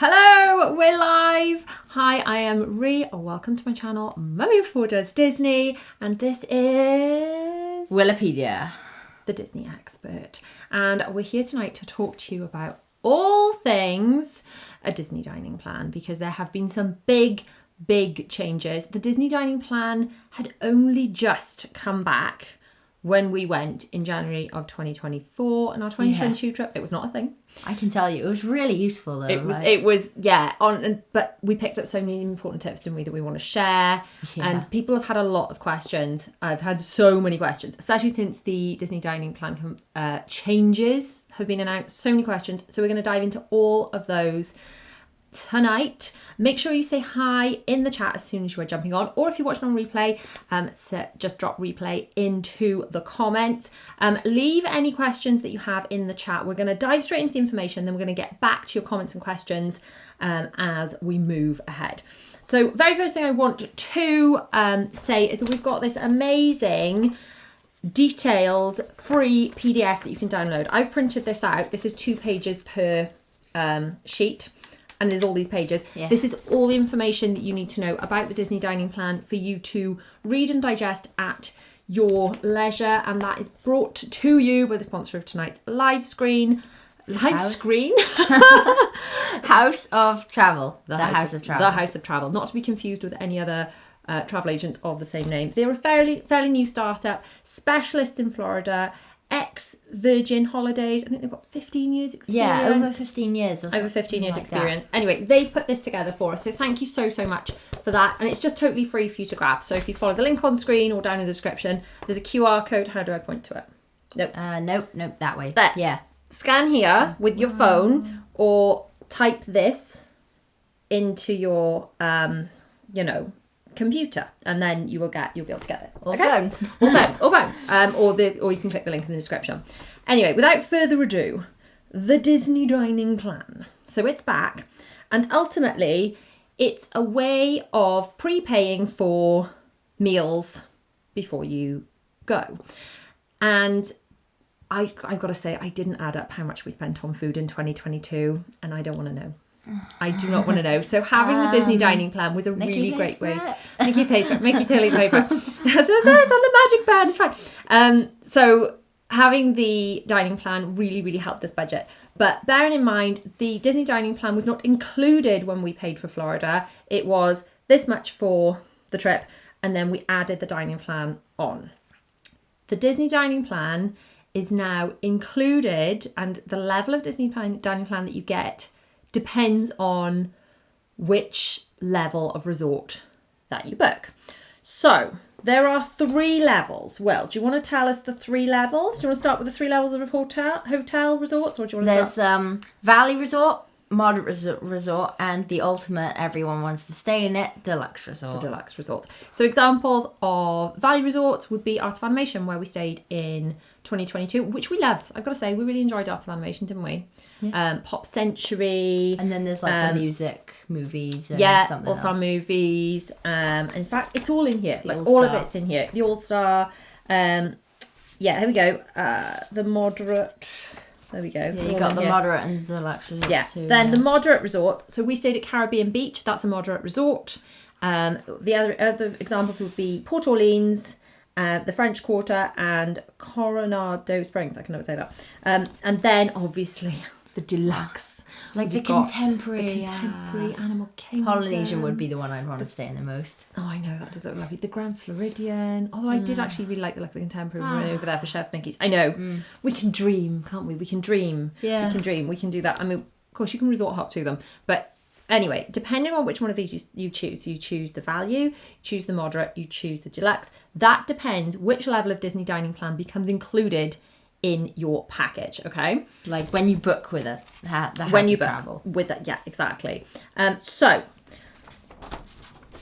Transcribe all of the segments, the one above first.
Hello, we're live. Hi, I am Rhi. Welcome to my channel, Mummy Before Does Disney, and this is Will-apedia, the Disney expert. And we're here tonight to talk to you about all things a Disney dining plan, because there have been some big changes. The Disney dining plan had only just come back when we went in January of 2024 and our 2022 trip. It was not a thing. I can tell you, it was really useful though. It was but we picked up so many important tips, didn't we, that we want to share. And people have had a lot of questions. I've had so many questions, especially since the Disney dining plan changes have been announced. So many questions. So we're going to dive into all of those tonight. Make sure you say hi in the chat as soon as you are jumping on, or if you're watching on replay, just drop replay into the comments. Leave any questions that you have in the chat. We're going to dive straight into the information, then we're going to get back to your comments and questions as we move ahead. So very first thing I want to say is that we've got this amazing detailed free PDF that you can download. I've printed this out. This is 2 pages per sheet. And there's all these pages. Yeah. This is all the information that you need to know about the Disney dining plan for you to read and digest at your leisure. And that is brought to you by the sponsor of tonight's live screen. House of Travel. The House of Travel. The House of Travel. Not to be confused with any other travel agents of the same name. They're a fairly new startup, specialists in Florida, ex-Virgin Holidays. I think they've got 15 years experience. Yeah, over 15 years. Over 15 years experience. Anyway, they've put this together for us. So thank you so much for that. And it's just totally free for you to grab. So if you follow the link on screen or down in the description, there's a QR code. How do I point to it? Nope. Nope, that way. There. Yeah. Scan here with your phone or type this into your, computer, and then you'll be able to get this. Or phone. Or you can click the link in the description. Anyway, without further ado, the Disney dining plan. So it's back, and ultimately it's a way of prepaying for meals before you go. And I've got to say, I didn't add up how much we spent on food in 2022, and I don't want to know. I do not want to know. So having the Disney dining plan was a really great way. Mickey pays for it. Mickey totally paid for it. It's on the magic band. It's fine. So having the dining plan really helped us budget. But bearing in mind, the Disney dining plan was not included when we paid for Florida. It was this much for the trip, and then we added the dining plan on. The Disney dining plan is now included, and the level of Disney dining plan that you get depends on which level of resort that you book. So there are 3 levels. Well, do you want to tell us the 3 levels? Do you want to start with the 3 levels of hotel resorts, or do you want to start? There's Valley Resort, Moderate Resort, and the ultimate, everyone wants to stay in it, Deluxe Resort. The Deluxe Resorts. So examples of Valley Resorts would be Art of Animation, where we stayed in 2022, which we loved. I've got to say, we really enjoyed Art of Animation, didn't we? Yeah. Pop Century. And then there's like the music movies and something All-Star else. Movies. In fact, it's all in here. All of it's in here. The All-Star. Here we go. The Moderate. There we go. Yeah, you got the Moderate and Deluxe Resorts too. Then the Moderate Resort. So we stayed at Caribbean Beach. That's a Moderate Resort. The other examples would be Port Orleans, the French Quarter, and Coronado Springs. I can never say that. And then obviously the Deluxe. Like the contemporary Animal Kingdom. Polynesian would be the one I'd want to stay in the most. Oh, I know, that does look lovely. The Grand Floridian. Although I did actually really like the look of the contemporary when we were over there for Chef Mickey's. I know. We can dream, can't we? We can dream. Yeah. We can dream. We can do that. I mean, of course, you can resort hop to them. But anyway, depending on which one of these you choose the value, you choose the moderate, you choose the deluxe. That depends which level of Disney dining plan becomes included in your package, okay? Like when you book with the House of Travel. With that, yeah, exactly. So,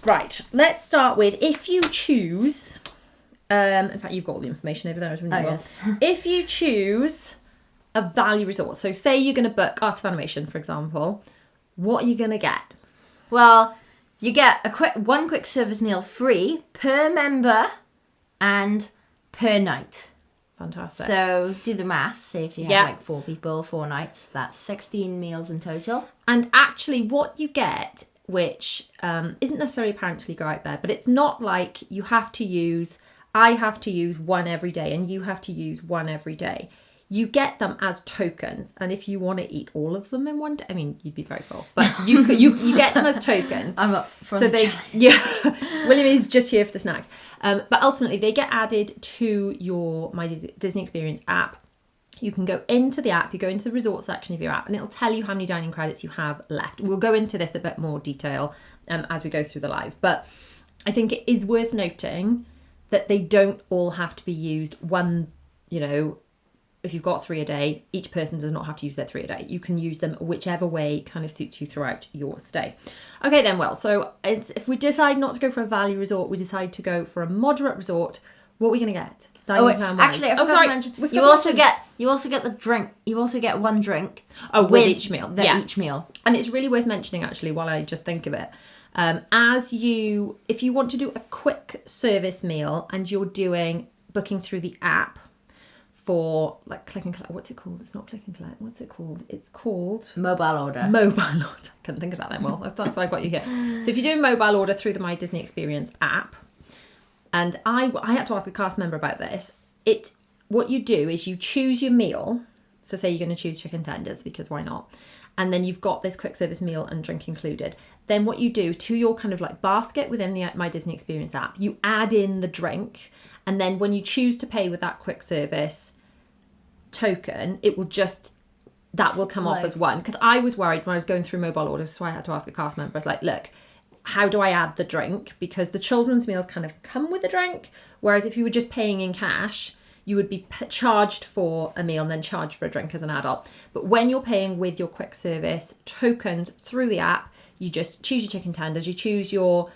right, let's start with, if you choose, in fact, you've got all the information over there as well. Yes. If you choose a value resort, so say you're going to book Art of Animation, for example, what are you going to get? Well, you get one quick service meal free per member and per night. Fantastic. So do the maths. Say if you have Yeah. like 4 people, 4 nights, that's 16 meals in total. And actually what you get, which isn't necessarily apparent till you go out there, but it's not like I have to use one every day and you have to use one every day. You get them as tokens, and if you want to eat all of them in one day, I mean, you'd be very full, but you get them as tokens. I'm up for So the challenge. yeah, William is just here for the snacks. But ultimately, they get added to your My Disney Experience app. You can go into the app, you go into the resort section of your app, and it'll tell you how many dining credits you have left. We'll go into this a bit more detail as we go through the live, but I think it is worth noting that they don't all have to be used one, if you've got 3 a day, each person does not have to use their 3 a day. You can use them whichever way kind of suits you throughout your stay. Okay then, well, so if we decide not to go for a value resort, we decide to go for a moderate resort, what are we going to get? Actually, I forgot to mention, you also get the drink. You also get one drink. With each meal. Each meal. And it's really worth mentioning, actually, while I just think of it. If you want to do a quick service meal and you're booking through the app, for like click and collect. What's it called? It's not click and collect. What's it called? It's called mobile order. I couldn't think of that then. Well, that's why I got you here. So if you're doing mobile order through the My Disney Experience app, and I had to ask a cast member about this. What you do is you choose your meal. So say you're going to choose chicken tenders because why not? And then you've got this quick service meal and drink included. Then what you do to your kind of like basket within the My Disney Experience app, you add in the drink. And then when you choose to pay with that quick service token, that will come off as one. Because I was worried when I was going through mobile orders, so I had to ask a cast member. I was like, look, how do I add the drink? Because the children's meals kind of come with a drink, whereas if you were just paying in cash, you would be charged for a meal and then charged for a drink as an adult. But when you're paying with your quick service tokens through the app, you just choose your chicken tenders, you choose your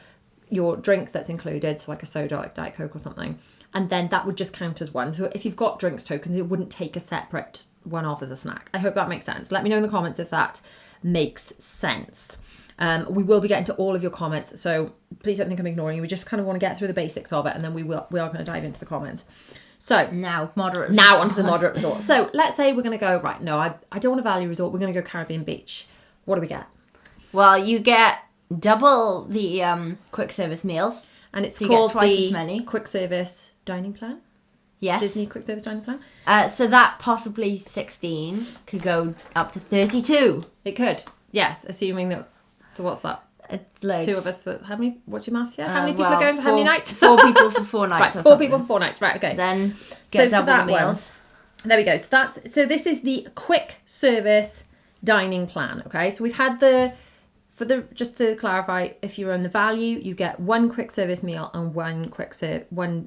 drink that's included, so like a soda, like Diet Coke or something, and then that would just count as one. So if you've got drinks tokens, it wouldn't take a separate one off as a snack. I hope that makes sense. Let me know in the comments if that makes sense. We will be getting to all of your comments, so please don't think I'm ignoring you. We just kind of want to get through the basics of it, and then we are going to dive into the comments. So now onto the moderate resort. So let's say we're going to go, right, no, I don't want a value resort. We're going to go Caribbean Beach. What do we get? Well, you get double the quick service meals. And it's so called twice the as many. Quick Service Dining Plan? Yes. Disney Quick Service Dining Plan? So that possibly 16 could go up to 32. It could, yes, assuming that. So what's that? It's like 2 of us for how many? What's your maths? Yeah, how many people are going for how many nights? 4 people for 4 nights. Right, 4 people for 4 nights. Right, okay. Then get double the meals. There we go. So this is the Quick Service Dining Plan. Okay, so we've had just to clarify, if you're on the value, you get 1 quick service meal and 1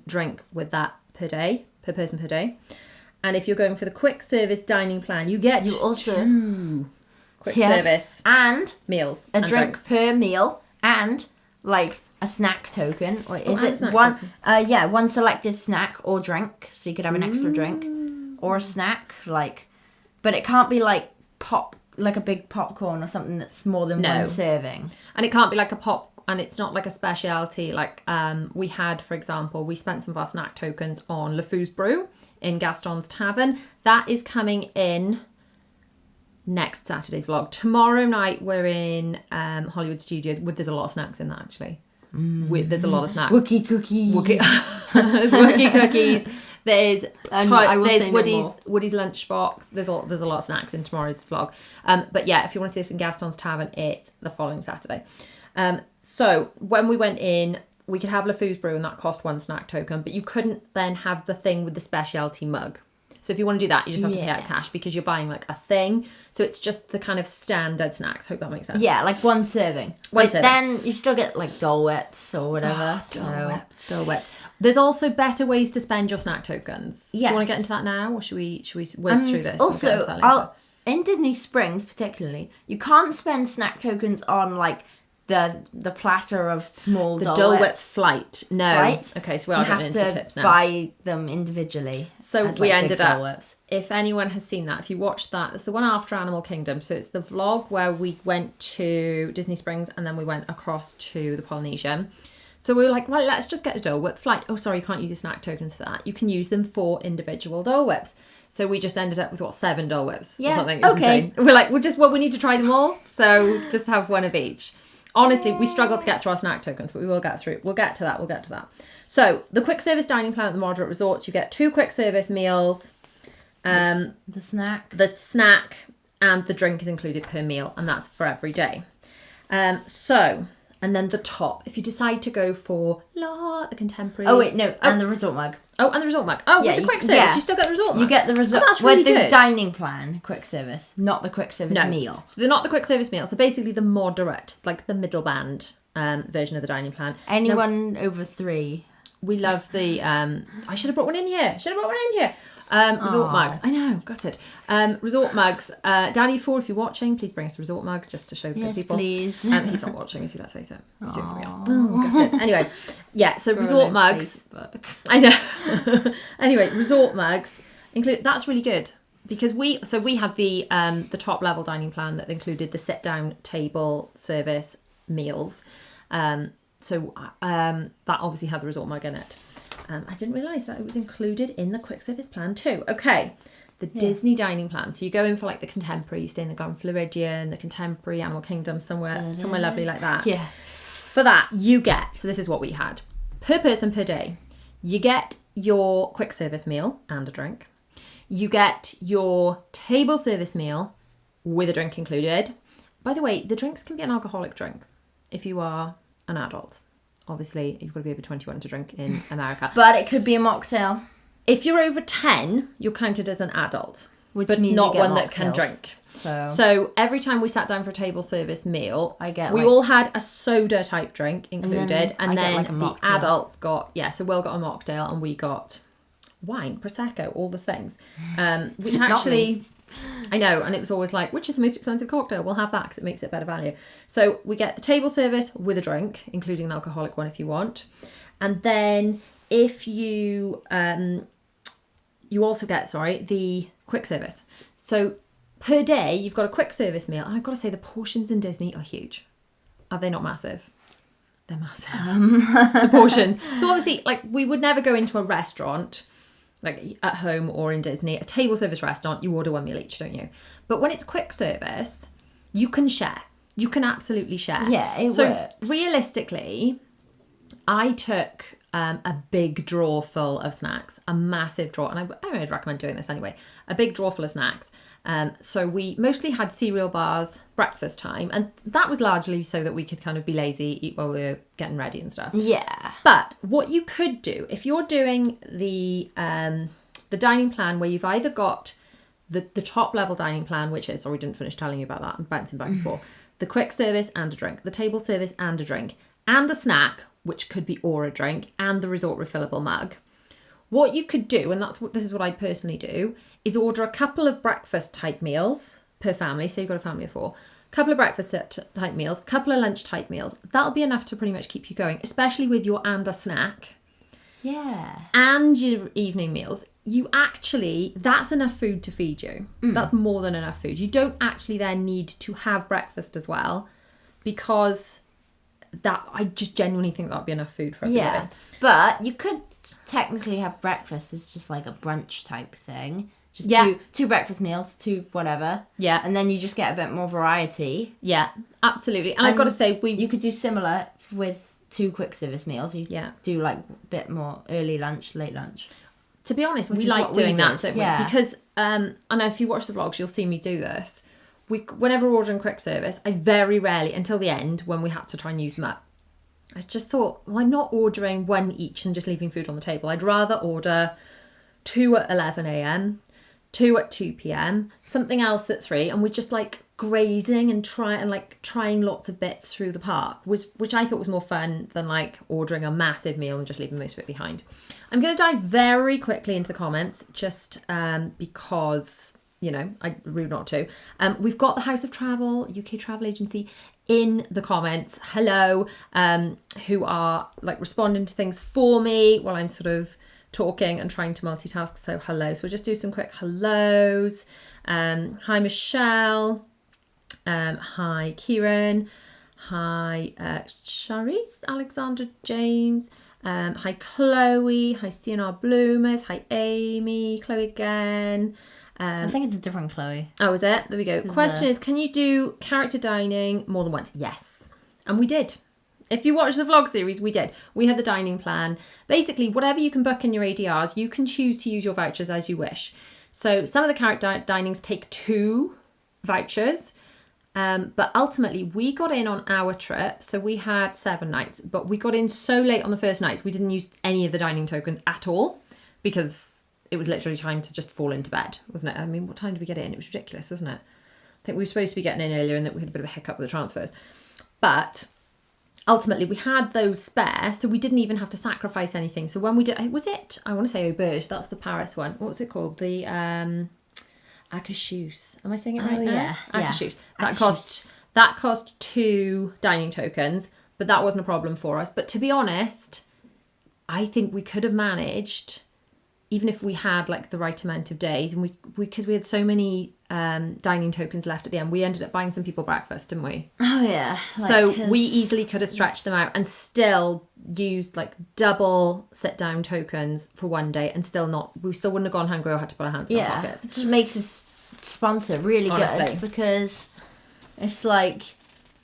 drink with that per person per day. And if you're going for the quick service dining plan, you also 2 quick service and meals, a and drink drinks per meal, and like a snack token, or is it one? One selected snack or drink, so you could have an extra drink or a snack, but it can't be like a big popcorn or something that's more than one serving. And it can't be like and it's not like a specialty. Like we had, for example, we spent some of our snack tokens on LeFou's Brew in Gaston's Tavern. That is coming in next Saturday's vlog. Tomorrow night we're in Hollywood Studios. There's a lot of snacks in that, actually. There's a lot of snacks. Wookie cookies. There's Wookie cookies. There's Woody's lunchbox. There's a lot of snacks in tomorrow's vlog. But yeah, if you want to see us in Gaston's Tavern, it's the following Saturday. So when we went in, we could have LeFou's Brew and that cost 1 snack token, but you couldn't then have the thing with the specialty mug. So if you want to do that, you just have to pay out cash because you're buying like a thing. So it's just the kind of standard snacks. Hope that makes sense. Yeah, like 1 serving. Then you still get like Dole Whips or whatever. Dole Whips. There's also better ways to spend your snack tokens. Yes. Do you want to get into that now, or should we whiz through this? Also, in Disney Springs particularly, you can't spend snack tokens on like the platter of small Dole Whip flight. No. Right? Okay, so we are getting into the tips now. Buy them individually. So we ended up, if anyone has seen that, if you watched that, it's the one after Animal Kingdom. So it's the vlog where we went to Disney Springs and then we went across to the Polynesian. So we were like, right, let's just get a Dole Whip flight. Oh, sorry, you can't use your snack tokens for that. You can use them for individual Dole Whips. So we just ended up with 7 Dole Whips or something. It was insane. We're like, we need to try them all. So just have one of each. Honestly, we struggled to get through our snack tokens, but we will get through. We'll get to that. So the quick service dining plan at the moderate resorts, you get 2 quick service meals. The snack, and the drink is included per meal, and that's for every day. And then the top, if you decide to go for the contemporary. Oh wait, no, and the resort mug. Oh, and the resort mug. Oh, with the quick service, you still get the resort mug. You get the resort. That's really good. The dining plan quick service, not the quick service meal. So they're not the quick service meal. So basically the moderate, like the middle band version of the dining plan. Anyone over 3. We love the. I should have brought one in here. Resort mugs. I know, got it. Resort mugs. Danny 4, if you're watching, please bring us a resort mug just to show the good people. Please. He's not watching, is he? Let's face it. He's doing something else. Got it. Anyway, so resort mugs. Facebook. I know. Anyway, resort mugs include. That's really good because we had the top level dining plan that included the sit down table service meals. So that obviously had the resort mug in it. I didn't realise that it was included in the quick service plan too. Okay, the Disney dining plan. So you go in for like the contemporary, you stay in the Grand Floridian, the contemporary Animal Kingdom, somewhere lovely like that. Yeah. For that, you get, so this is what we had. Per person per day, you get your quick service meal and a drink. You get your table service meal with a drink included. By the way, the drinks can be an alcoholic drink if you are an adult. Obviously, you've got to be over 21 to drink in America. But it could be a mocktail. If you're over 10, you're counted as an adult, which means not you get one mocktails. That can drink. So every time we sat down for a table service meal, we all all had a soda type drink included, and then like a the adults got so Will got a mocktail and we got wine, prosecco, all the things. We actually. I know, and it was always like, which is the most expensive cocktail? We'll have that because it makes it better value. So we get the table service with a drink, including an alcoholic one if you want. And then if you you also get, the quick service. So per day, you've got a quick service meal. And I've got to say, the portions in Disney are huge. Are they not massive? They're massive. The portions. So obviously, like, we would never go into a restaurant like at home or in Disney, a table service restaurant, you order 1 meal each, don't you? But when it's quick service, you can share. You can absolutely share. Yeah, it works. Realistically, I took a big drawer full of snacks, a massive drawer, and I would recommend doing this anyway, a big drawer full of snacks. So we mostly had cereal bars, breakfast time, and that was largely so that we could kind of be lazy, eat while we were getting ready and stuff. Yeah. But what you could do, if you're doing the dining plan where you've either got the top level dining plan, which is, sorry, I didn't finish telling you about that, I'm bouncing back and forth, the quick service and a drink, the table service and a drink, and a snack, which could be or a drink, and the resort refillable mug. What you could do, and this is what I personally do, is order a couple of breakfast type meals per family. So you've got a family of 4. A couple of breakfast type meals, a couple of lunch type meals. That'll be enough to pretty much keep you going, especially with your and a snack. Yeah. And your evening meals. That's enough food to feed you. That's more than enough food. You don't actually then need to have breakfast as well, because I just genuinely think that'd be enough food for everybody. Yeah, but you could technically have breakfast as just like a brunch type thing. Just two breakfast meals, 2 whatever. Yeah. And then you just get a bit more variety. Yeah, absolutely. And I've got to say, you could do similar with 2 quick service meals. You do like a bit more early lunch, late lunch. To be honest, we like doing that, don't we? Yeah. Because, and if you watch the vlogs, you'll see me do this. Whenever we're ordering quick service, I very rarely, until the end, when we had to try and use them up, I just thought, well, I'm not ordering 1 each and just leaving food on the table. I'd rather order 2 at 11 a.m, 2 at 2 p.m, something else at 3, and we're just like grazing and trying lots of bits through the park, which I thought was more fun than like ordering a massive meal and just leaving most of it behind. I'm going to dive very quickly into the comments, just because, I rude not to. We've got the House of Travel, UK travel agency, in the comments. Hello, who are like responding to things for me while I'm sort of talking and trying to multitask. So hello. So we'll just do some quick hellos. Hi Michelle. Hi Kieran. Hi, Charisse, Alexandra James. Hi, Chloe. Hi, CNR Bloomers. Hi, Amy. Chloe again. I think it's a different Chloe. Oh, is it? There we go. Question is, can you do character dining more than once? Yes. And we did. If you watch the vlog series, we did. We had the dining plan. Basically, whatever you can book in your ADRs, you can choose to use your vouchers as you wish. So some of the character dinings take 2 vouchers. But ultimately, we got in on our trip. So we had 7 nights. But we got in so late on the first night, we didn't use any of the dining tokens at all. Because it was literally time to just fall into bed, wasn't it? I mean, what time did we get in? It was ridiculous, wasn't it? I think we were supposed to be getting in earlier and that we had a bit of a hiccup with the transfers. But ultimately, we had those spare, so we didn't even have to sacrifice anything. So when we did, was it? I want to say Auberge. That's the Paris one. What's it called? The Acacheuse. Am I saying it right now? Yeah. Acacheuse. That cost 2 dining tokens, but that wasn't a problem for us. But to be honest, I think we could have managed, even if we had like the right amount of days, and we because we had so many dining tokens left at the end, we ended up buying some people breakfast, didn't we? Oh yeah. So we easily could have stretched them out and still used like double sit down tokens for one day, and we still wouldn't have gone hungry or had to put our hands in our pockets. It just makes this sponsor really good, because it's like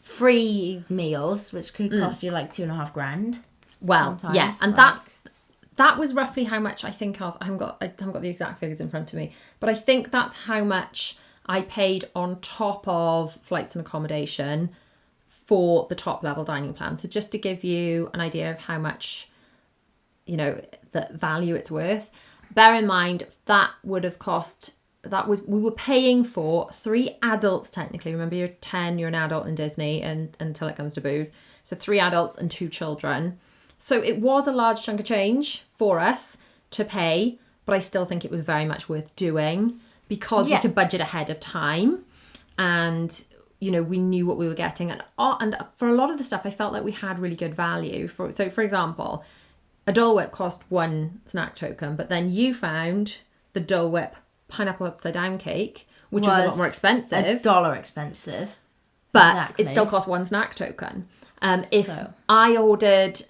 free meals, which could cost you like $2,500. Well, sometimes. yeah, and that was roughly how much I think I haven't got the exact figures in front of me, but I think that's how much I paid on top of flights and accommodation for the top level dining plan. So just to give you an idea of how much, the value it's worth, bear in mind that would have cost, we were paying for 3 adults technically. Remember, you're 10, you're an adult in Disney and until it comes to booze. So 3 adults and 2 children. So it was a large chunk of change for us to pay, but I still think it was very much worth doing because we could budget ahead of time and, we knew what we were getting. And for a lot of the stuff, I felt like we had really good value. So, for example, a Dole Whip cost 1 snack token, but then you found the Dole Whip pineapple upside down cake, which was a lot more expensive. $1 expensive. But it still cost 1 snack token. I ordered,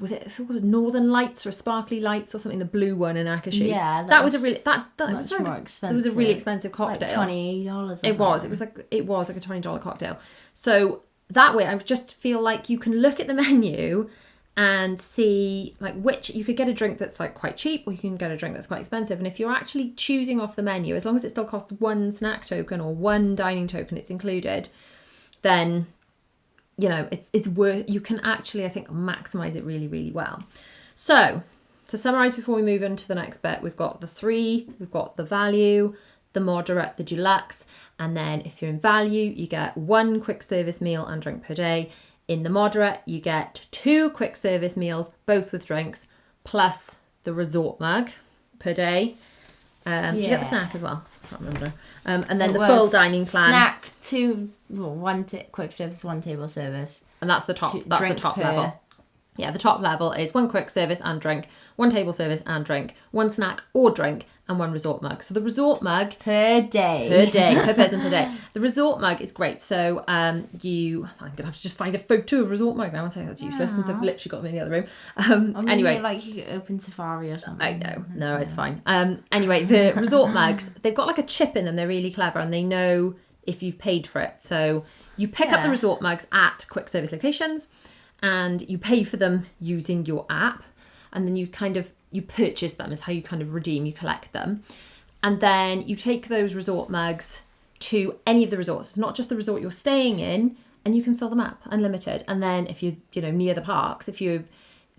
was it sort of Northern Lights or Sparkly Lights or something, the blue one in Acacheuse? Yeah, that was a really more expensive. It was a really expensive cocktail. Like $20. It was like a $20 cocktail. So that way, I just feel like you can look at the menu and see like which you could get a drink that's like quite cheap, or you can get a drink that's quite expensive. And if you're actually choosing off the menu, as long as it still costs 1 snack token or 1 dining token, it's included, then it's worth, you can actually, I think, maximize it really, really well. So to summarize before we move on to the next bit, we've got the 3, we've got the value, the moderate, the deluxe, and then if you're in value, you get 1 quick service meal and drink per day. In the moderate, you get 2 quick service meals, both with drinks, plus the resort mug per day. Did you get the snack as well? I can't remember. And then the full dining plan. Snack, 1 quick service, 1 table service. And that's the top. That's the top level. Yeah, the top level is 1 quick service and drink, 1 table service and drink, 1 snack or drink, and 1 resort mug. So the resort mug per day, per person per day. The resort mug is great. So I'm gonna have to just find a photo of resort mug now. I'll tell you that's useless since I've literally got them in the other room. Anyway, like you could open Safari or something. I know, no, it's fine. Anyway, the resort mugs, they've got like a chip in them. They're really clever and they know if you've paid for it. So you pick up the resort mugs at quick service locations and you pay for them using your app, and then you purchase them is how you kind of redeem, you collect them. And then you take those resort mugs to any of the resorts. It's not just the resort you're staying in, and you can fill them up unlimited. And then if you're, near the parks, even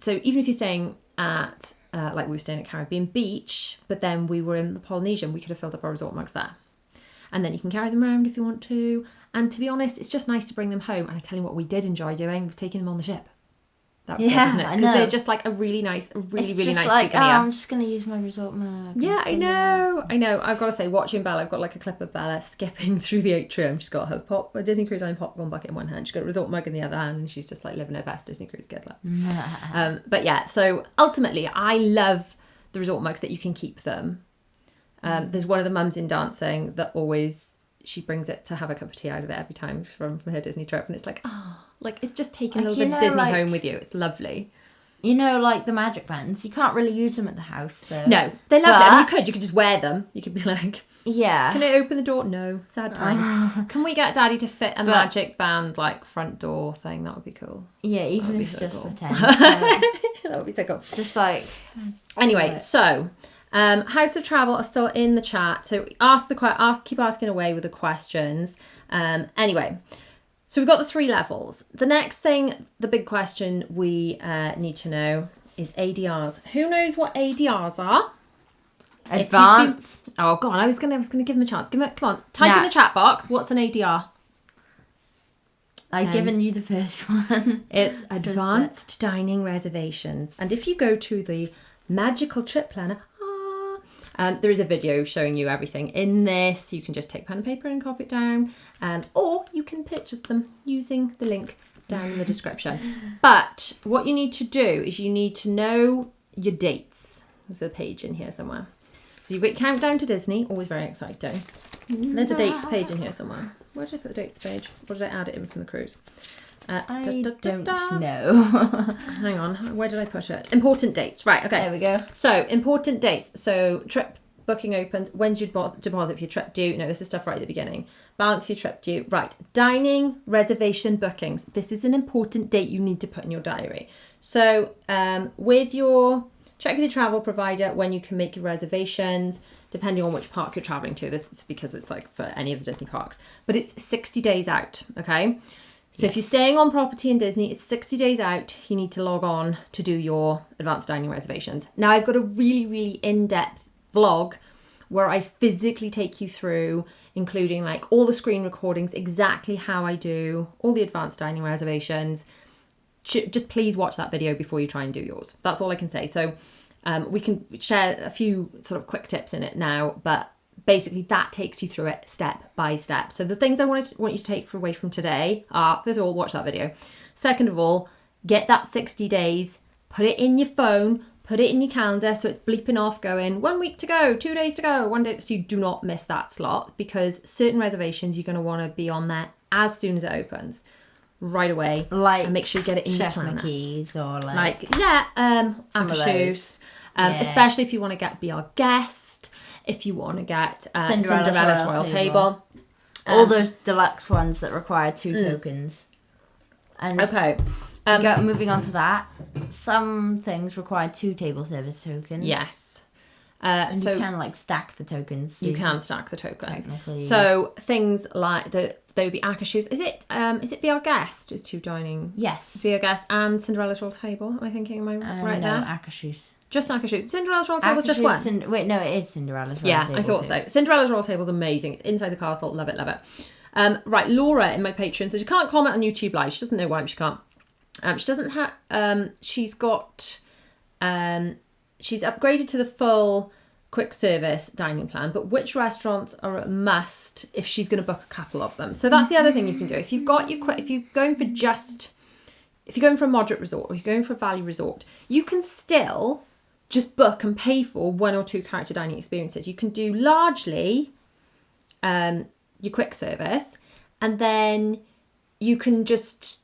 if you're staying at, like we were staying at Caribbean Beach, but then we were in the Polynesian, we could have filled up our resort mugs there. And then you can carry them around if you want to. And to be honest, it's just nice to bring them home. And I tell you what we did enjoy doing was taking them on the ship. That was good, wasn't it? Because they're just like a really nice souvenir. I'm just going to use my resort mug. Yeah, I know. I've got to say, watching Bella, I've got like a clip of Bella skipping through the atrium. She's got her Disney Cruise Line popcorn bucket in one hand. She's got a resort mug in the other hand, and she's just like living her best Disney Cruise kid life. But yeah, so ultimately, I love the resort mugs that you can keep them. There's one of the mums in dancing that always, she brings it to have a cup of tea out of it every time from her Disney trip, and it's like, it's just taking a little bit of Disney home with you. It's lovely. You know, like the magic bands, you can't really use them at the house though. No, they're lovely. I mean, you could just wear them. You could be like, yeah. Can I open the door? No, sad time. Can we get Daddy to fit a magic band like front door thing? That would be cool. Yeah, even if it's just pretend. That would be so cool. Just like. Anyway, so House of Travel are still in the chat, so keep asking away with the questions. Anyway. So we've got the 3 levels. The next thing, the big question we need to know is ADRs. Who knows what ADRs are? Advanced. Oh God, I was gonna give him a chance. Come on, type in the chat box. What's an ADR? I've given you the first one. It's Advanced Dining Reservations. And if you go to the Magical Trip Planner, there is a video showing you everything in this. You can just take pen and paper and copy it down, or you can purchase them using the link down in the description. But what you need to do is you need to know your dates. There's a page in here somewhere. So you've got Countdown to Disney, always very exciting. There's a dates page in here somewhere. Where did I put the dates page? Or did I add it in from the cruise? I don't know. Hang on, where did I put it? Important dates. Right, okay. There we go. So, important dates. So, trip booking opens. When's your deposit for your trip due? No, this is stuff right at the beginning. Balance for your trip due. Right. Dining, reservation, bookings. This is an important date you need to put in your diary. So, check with your travel provider when you can make your reservations, depending on which park you're traveling to. This is because it's like for any of the Disney parks. But it's 60 days out, okay? So if you're staying on property in Disney, it's 60 days out. You need to log on to do your advanced dining reservations. Now, I've got a really, really in-depth vlog where I physically take you through, including like all the screen recordings, exactly how I do all the advanced dining reservations. Just please watch that video before you try and do yours. That's all I can say. So we can share a few sort of quick tips in it now, but basically that takes you through it step by step. So the things I want you to take away from today are, first of all, watch that video. Second of all, get that 60 days, put it in your phone, put it in your calendar so it's bleeping off going 1 week to go, 2 days to go, 1 day, so you do not miss that slot, because certain reservations you're going to want to be on there as soon as it opens. Right away. Like, and make sure you get it in Chef your planner. Mickey's or Akashu's. Especially if you want to get Be Our Guest, if you want to get Cinderella's Royal Table. All those deluxe ones that require 2 tokens. And okay. Moving on to that, some things require 2 table service tokens. Yes. And so you can like stack the tokens. You can stack the tokens. So things like there would be Akashu's. Is it Be Our Guest? Is 2 dining? Yes. Be Our Guest and Cinderella's Royal Table. Am I thinking? Am I right there? No, Akashu's. Just Akashu's. Cinderella's Royal Table is just one. Wait, no, it is Cinderella's Royal Table. Yeah, I thought so. Cinderella's Royal Table is amazing. It's inside the castle. Love it, love it. Right, Laura in my Patreon says she can't comment on YouTube Live. She doesn't know why she can't. She doesn't have. She's got. She's upgraded to the full quick service dining plan, but which restaurants are a must if she's going to book a couple of them? So that's the other thing you can do. If you're going for a moderate resort or you're going for a value resort, you can still just book and pay for 1 or 2 character dining experiences. You can do largely your quick service, and then you can just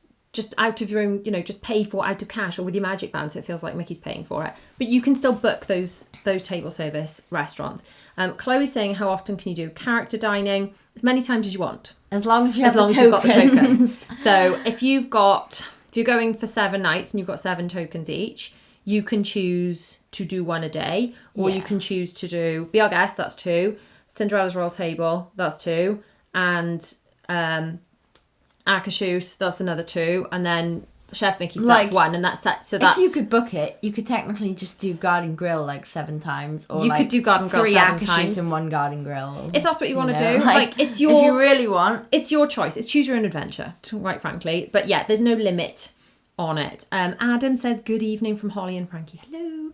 out of your own, just pay for out of cash or with your magic band, so it feels like Mickey's paying for it. But you can still book those table service restaurants. Chloe's saying, how often can you do character dining? As many times as you want, as long as you've got the tokens. So if you're going for 7 nights and you've got 7 tokens each, you can choose to do 1 a day, or you can choose to do Be Our Guest, that's 2, Cinderella's Royal Table, that's 2, and Akashu's, that's another 2, and then Chef Mickey's, that's 1, and that's set. So that's, if you could book it, you could technically just do Garden Grill like 7 times, or you could do Garden Grill 3 7 Akashu's times and 1 Garden Grill. If that's what you want to do, like it's your. If you really want, it's your choice. It's choose your own adventure, quite frankly. But yeah, there's no limit on it. Adam says good evening from Holly and Frankie. Hello.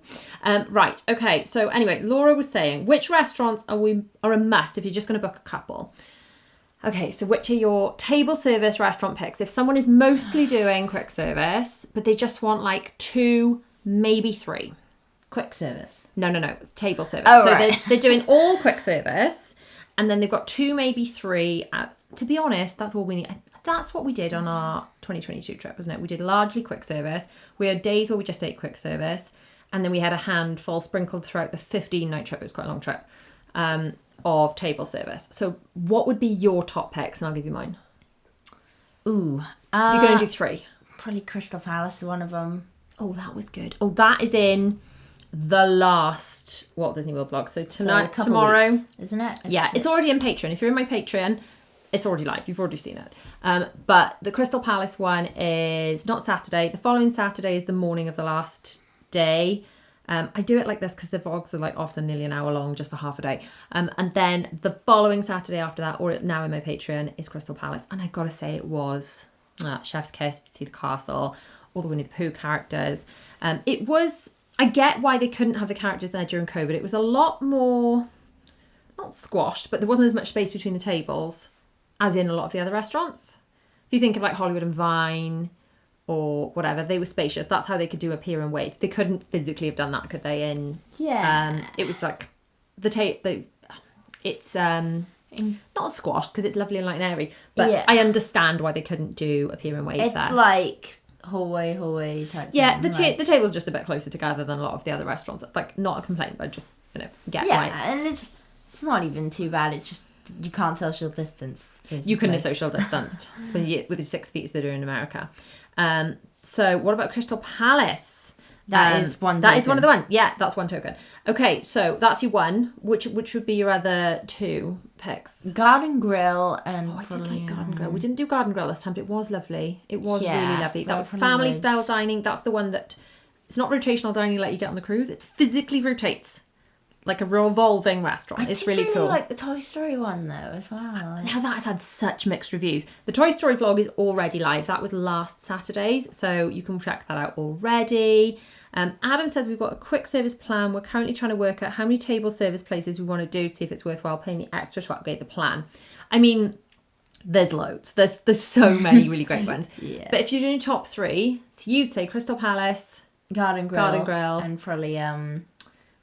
Right. Okay. So anyway, Laura was saying, which restaurants are a must if you're just going to book a couple? Okay, so which are your table service restaurant picks? If someone is mostly doing quick service, but they just want like 2, maybe 3. Quick service? No. Table service. Oh, so right. they're doing all quick service, And then they've got 2, maybe 3. To be honest, that's all we need. That's what we did on our 2022 trip, wasn't it? We did largely quick service. We had days where we just ate quick service. And then we had a handful sprinkled throughout the 15-night trip. It was quite a long trip. Of table service. So what would be your top picks? And I'll give you mine. Ooh. If you're going to do 3. Probably Crystal Palace is one of them. Oh, that was good. Oh, that is in the last Walt Disney World vlog. So tomorrow, weeks, isn't it? Yeah, it's already in Patreon. If you're in my Patreon, it's already live. You've already seen it. But the Crystal Palace one is not Saturday. The following Saturday is the morning of the last day. I do it like this because the vlogs are like often nearly an hour long just for half a day. And then the following Saturday after that, or now in my Patreon, is Crystal Palace. And I gotta say, it was Chef's Kiss. You see the castle, all the Winnie the Pooh characters. It was, I get why they couldn't have the characters there during COVID. It was a lot more, not squashed, but there wasn't as much space between the tables as in a lot of the other restaurants. If you think of like Hollywood and Vine or whatever, they were spacious. That's how they could do a pier and wave. They couldn't physically have done that, could they? It was like it's not squashed because it's lovely and light and airy, but I understand why they couldn't do a pier and wave there. It's like hallway type yeah, thing. the table's just a bit closer together than a lot of the other restaurants. Like, not a complaint, but just, get right. And it's not even too bad. It's just you can't social distance. You couldn't have social distanced with your 6 feet as they do in America. So what about Crystal Palace? That is one. That is one of the ones. Yeah, that's one token. Okay, so that's your one. Which would be your other 2 picks? Garden Grill and. Oh, I did like Garden Grill. We didn't do Garden Grill this time, but it was lovely. It was really lovely. That was family style dining. That's the one that it's not rotational dining like you get on the cruise. It physically rotates. Like a revolving restaurant. It's really cool. I like the Toy Story one though as well. Now that has had such mixed reviews. The Toy Story vlog is already live. That was last Saturday's, so you can check that out already. Adam says we've got a quick service plan. We're currently trying to work out how many table service places we want to do to see if it's worthwhile paying the extra to upgrade the plan. I mean, there's loads. There's so many really great ones. Yeah. But if you're doing top 3, so you'd say Crystal Palace, Garden Grill, and probably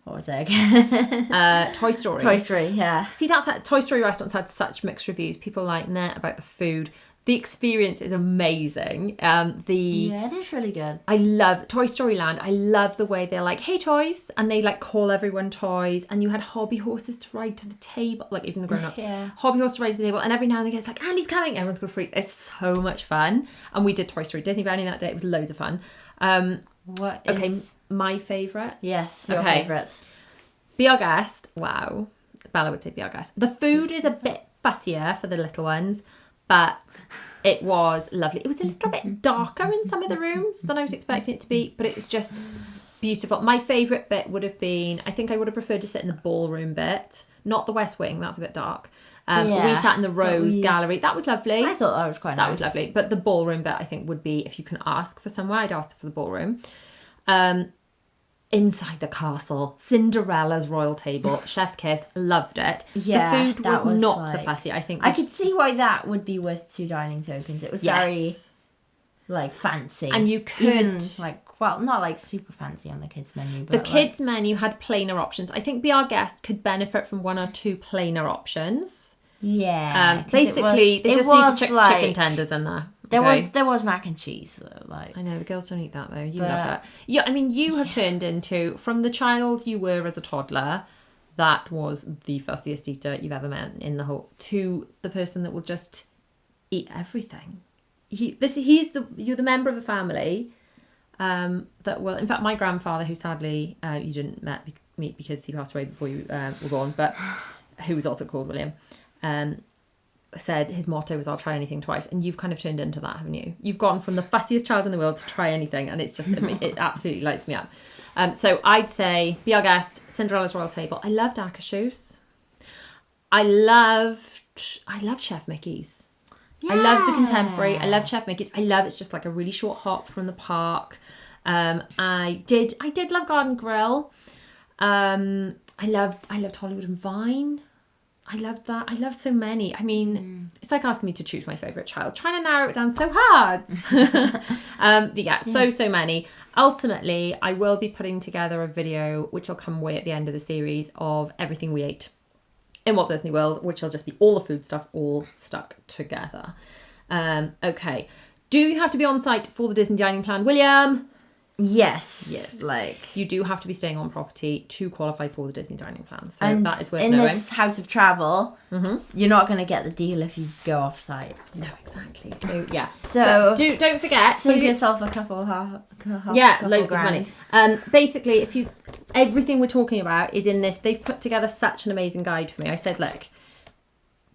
what was it again? Toy Story. Toy Story, yeah. See, Toy Story restaurants had such mixed reviews. People like net about the food. The experience is amazing. Yeah, it is really good. I love Toy Story Land. I love the way they're like, hey, toys. And they like call everyone toys. And you had hobby horses to ride to the table. Like even the grown-ups. Yeah. Hobby horse to ride to the table. And every now and then it's like, Andy's coming. Everyone's going to freak. It's so much fun. And we did Toy Story Disney Valley that day. It was loads of fun. Okay, my favourite. Yes, your favourites. Be Our Guest. Wow. Bella would say Be Our Guest. The food is a bit fussier for the little ones, but it was lovely. It was a little bit darker in some of the rooms than I was expecting it to be, but it was just beautiful. My favourite bit would have been, I think I would have preferred to sit in the ballroom bit, not the West Wing, that's a bit dark. We sat in the Rose Gallery. That was lovely. I thought that was quite nice. That was lovely. But the ballroom bit, I think, would be, if you can ask for somewhere, I'd ask for the ballroom. Inside the castle, Cinderella's royal table, Chef's Kiss, loved it. Yeah, the food was not so fussy. I think I could see why that would be worth 2 dining tokens. It was very like fancy, and you could even, not like super fancy on the kids menu. But the kids menu had plainer options. I think Be Our Guest could benefit from 1 or 2 plainer options. Yeah, basically they just need to chuck chicken tenders in there. There was mac and cheese though. Like I know the girls don't eat that though. You love it. Yeah, I mean you have turned into, from the child you were as a toddler, that was the fussiest eater you've ever met in the whole, to the person that will just eat everything. You're the member of the family that will. In fact, my grandfather, who sadly you didn't meet because he passed away before you were born, but who was also called William. Said his motto was, I'll try anything twice, and you've kind of turned into that, haven't you? You've gone from the fussiest child in the world to try anything, and it's just it absolutely lights me up. So I'd say Be Our Guest, Cinderella's Royal Table. I loved Akashus. I loved Chef Mickey's. Yeah. I love the contemporary. I love Chef Mickey's. I love it's just like a really short hop from the park. I did love Garden Grill. I loved Hollywood and Vine. I loved that. I love so many. I mean, it's like asking me to choose my favourite child. Trying to narrow it down so hard. But so many. Ultimately, I will be putting together a video which will come away at the end of the series of everything we ate. in Walt Disney World, which will just be all the food stuff all stuck together. Okay. Do you have to be on site for the Disney dining plan, William? Yes. Yes. Like, you do have to be staying on property to qualify for the Disney dining plan. So and that is worth in knowing. this House of Travel, you're not going to get the deal if you go off site. No, exactly. So yeah. So don't forget. save yourself a couple loads of money. Basically, everything we're talking about is in this. They've put together such an amazing guide for me. I said, look,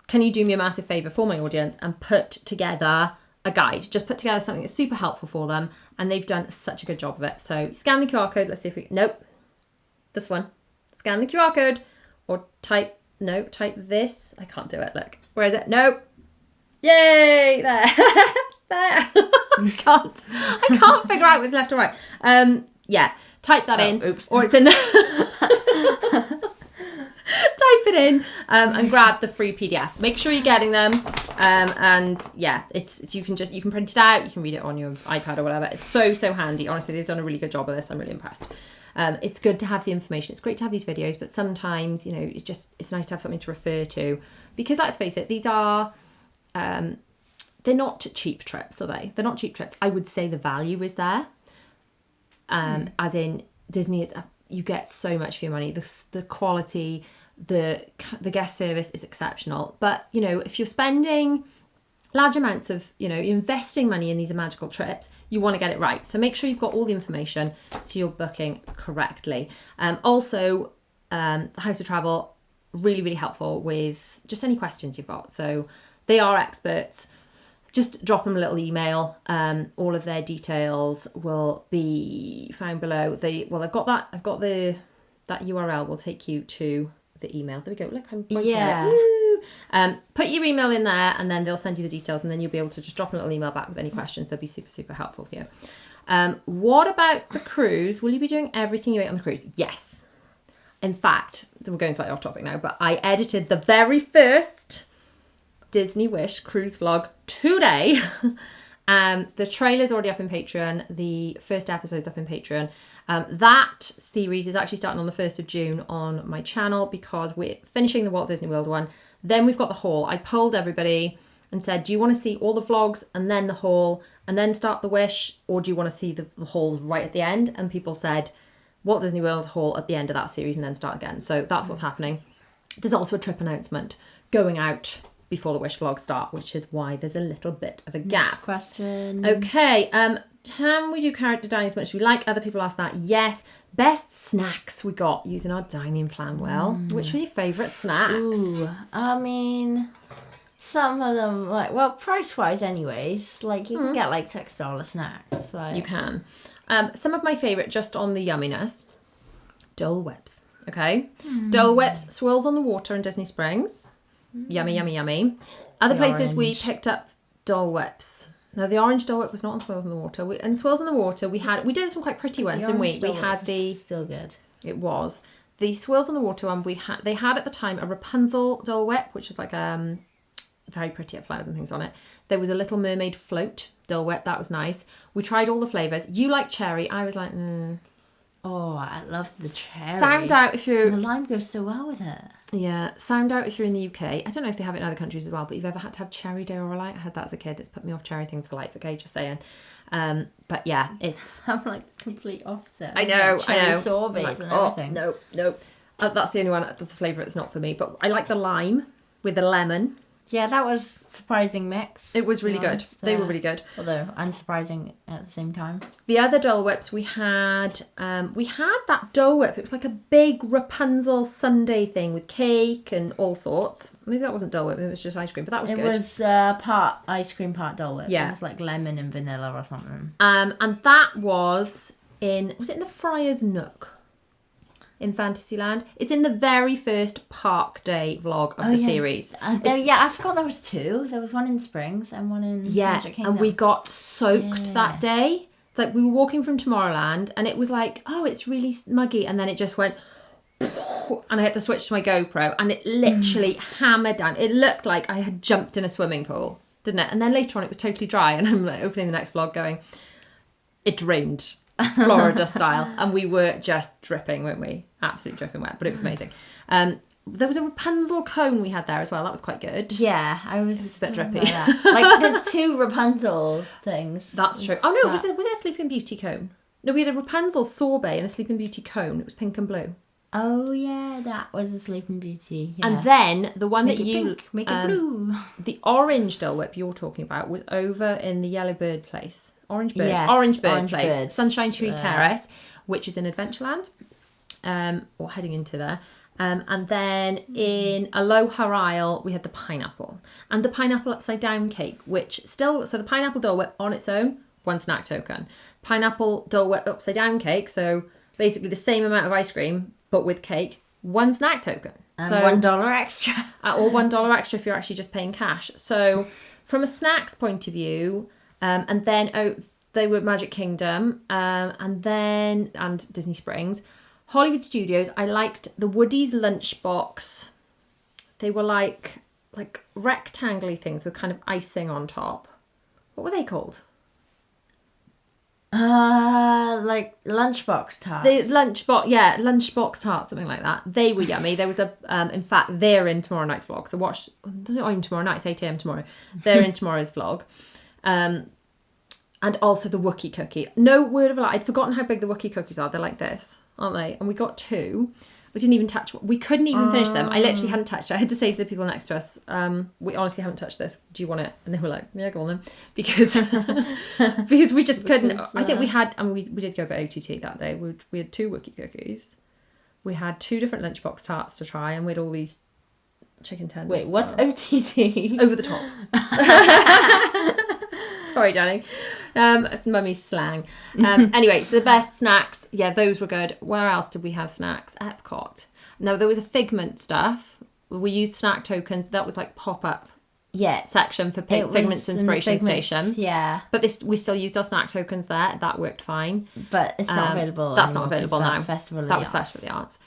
can you do me a massive favour for my audience and put together a guide? Just put together something that's super helpful for them, and they've done such a good job of it. So scan the QR code. Let's see if we... Nope. This one. Scan the QR code or type this. I can't do it. Look. Where is it? Nope. Yay! There. There. I can't figure out what's left or right. Yeah. Type that in. Oops. Or it's in the... Type it in and grab the free PDF. Make sure you're getting them, and yeah, you can print it out. You can read it on your iPad or whatever. It's so handy. Honestly, they've done a really good job of this. I'm really impressed. It's good to have the information. It's great to have these videos, but sometimes it's nice to have something to refer to, because let's face it, these are they're not cheap trips, are they? They're not cheap trips. I would say the value is there, as in Disney is. You get so much for your money. The quality, the guest service is exceptional. But, if you're spending large amounts of, you're investing money in these magical trips, you want to get it right. So make sure you've got all the information so you're booking correctly. Also, the House of Travel, really, really helpful with just any questions you've got. So they are experts. Just drop them a little email. All of their details will be found below. I've got that. That URL will take you to the email. There we go. Look, I'm pointing at it. Put your email in there, and then they'll send you the details, and then you'll be able to just drop a little email back with any questions. They'll be super, super helpful for you. What about the cruise? Will you be doing everything you ate on the cruise? Yes. In fact, we're going slightly off topic now, but I edited the very first Disney Wish cruise vlog today. The trailer's already up in Patreon. The first episode's up in Patreon. That series is actually starting on the 1st of June on my channel, because we're finishing the Walt Disney World one. Then we've got the haul. I polled everybody and said, do you want to see all the vlogs and then the haul and then start the Wish, or do you want to see the hauls right at the end? And people said Walt Disney World haul at the end of that series and then start again. So that's what's happening. There's also a trip announcement going out before the Wish vlogs start, which is why there's a little bit of a gap. Next question. Okay, can we do character dining as much as we like? Other people ask that. Yes. Best snacks we got using our dining plan. Well, which were your favourite snacks? Ooh, I mean, some of them, price-wise anyways, you can get $6 snacks. You can. Some of my favourite, just on the yumminess, Dole Whips. Okay? Dole Whips, swirls on the water in Disney Springs. Yummy, yummy, yummy. Other places we picked up Dole Whips. No, the orange Dole Whip was not on Swirls in the Water. And Swirls in the Water, we did some quite pretty ones, didn't we? We had still good. It was. The Swirls in the Water one, they had at the time a Rapunzel Dole Whip, which was very pretty, at flowers and things on it. There was a Little Mermaid float Dole Whip, that was nice. We tried all the flavours. You like cherry, I was like, Oh, I love the cherry. Sound out if you're... And the lime goes so well with it. Yeah, sound out if you're in the UK. I don't know if they have it in other countries as well, but you've ever had to have cherry day or light? I had that as a kid. It's put me off cherry things for life, okay, just saying. But yeah, it's... I'm complete opposite. I know, cherry sorbets and everything. No. That's the only one, that's a flavour that's not for me. But I like the lime with the lemon. Yeah, that was surprising mix. It was really good. They were really good. Although unsurprising at the same time. The other Dole Whips we had that Dole Whip. It was like a big Rapunzel sundae thing with cake and all sorts. Maybe that wasn't Dole Whip. Maybe it was just ice cream, but that was good. It was part ice cream, part Dole Whip. Yeah. It was like lemon and vanilla or something. And that was it in the Friar's Nook in Fantasyland? It's in the very first Park Day vlog of the series. I forgot there was two. There was one in Springs and one in Magic Kingdom. And we got soaked that day. It's like we were walking from Tomorrowland and it was like, oh, it's really muggy, and then it just went and I had to switch to my GoPro and it literally hammered down. It looked like I had jumped in a swimming pool, didn't it? And then later on it was totally dry, and I'm opening the next vlog going, it rained Florida style, and we were just dripping, weren't we? Absolutely dripping wet, but it was amazing. There was a Rapunzel cone we had there as well. That was quite good. Yeah, I was It's a bit talking drippy. about that. Like, there's 2 Rapunzel things. That's true. Oh no, was it a Sleeping Beauty cone? No, we had a Rapunzel sorbet and a Sleeping Beauty cone. It was pink and blue. Oh yeah, that was a Sleeping Beauty. Yeah. And then the one make that it you pink, make it blue. the orange Dole Whip you're talking about was over in the Yellow Bird place. Orange Bird. Yes, Orange Bird Orange place. Bird. Sunshine Tree Terrace, which is in Adventureland. Or heading into there. And then in Aloha Isle, we had the pineapple. And the pineapple upside down cake, which so the pineapple Dole Whip on its own, 1 snack token. Pineapple Dole Whip upside down cake, so basically the same amount of ice cream, but with cake, 1 snack token. And so, $1 extra. Or $1 extra if you're actually just paying cash. So from a snacks point of view, and then they were Magic Kingdom, and Disney Springs. Hollywood Studios, I liked the Woody's lunchbox. They were like rectangle-y things with kind of icing on top. What were they called? Like lunchbox tarts. The lunchbox tarts, something like that. They were yummy. There was in fact, they're in tomorrow night's vlog. So watch, does it even tomorrow night? It's 8 a.m. tomorrow. They're in tomorrow's vlog. And also the Wookiee cookie. No word of a lie. I'd forgotten how big the Wookiee cookies are. They're like this, aren't they? And we got 2. We didn't even touch. We couldn't even finish them. I literally hadn't touched it. I had to say to the people next to us, we honestly haven't touched this. Do you want it? And they were like, yeah, go on then. Because we just couldn't. I think we had, and we did go a bit OTT that day. We had 2 Wookiee cookies. We had 2 different lunchbox tarts to try, and we had all these chicken tenders. Wait, what's OTT? Over the top. Sorry, darling. It's mummy's slang. Anyway, so the best snacks, yeah, those were good. Where else did we have snacks? Epcot. No, there was a Figment stuff. We used snack tokens. That was like pop-up section for Figment's Inspiration Station. Yeah. But we still used our snack tokens there. That worked fine. But it's not available That's anymore, not available now. That's Festival of that the was Arts. Festival of the Arts.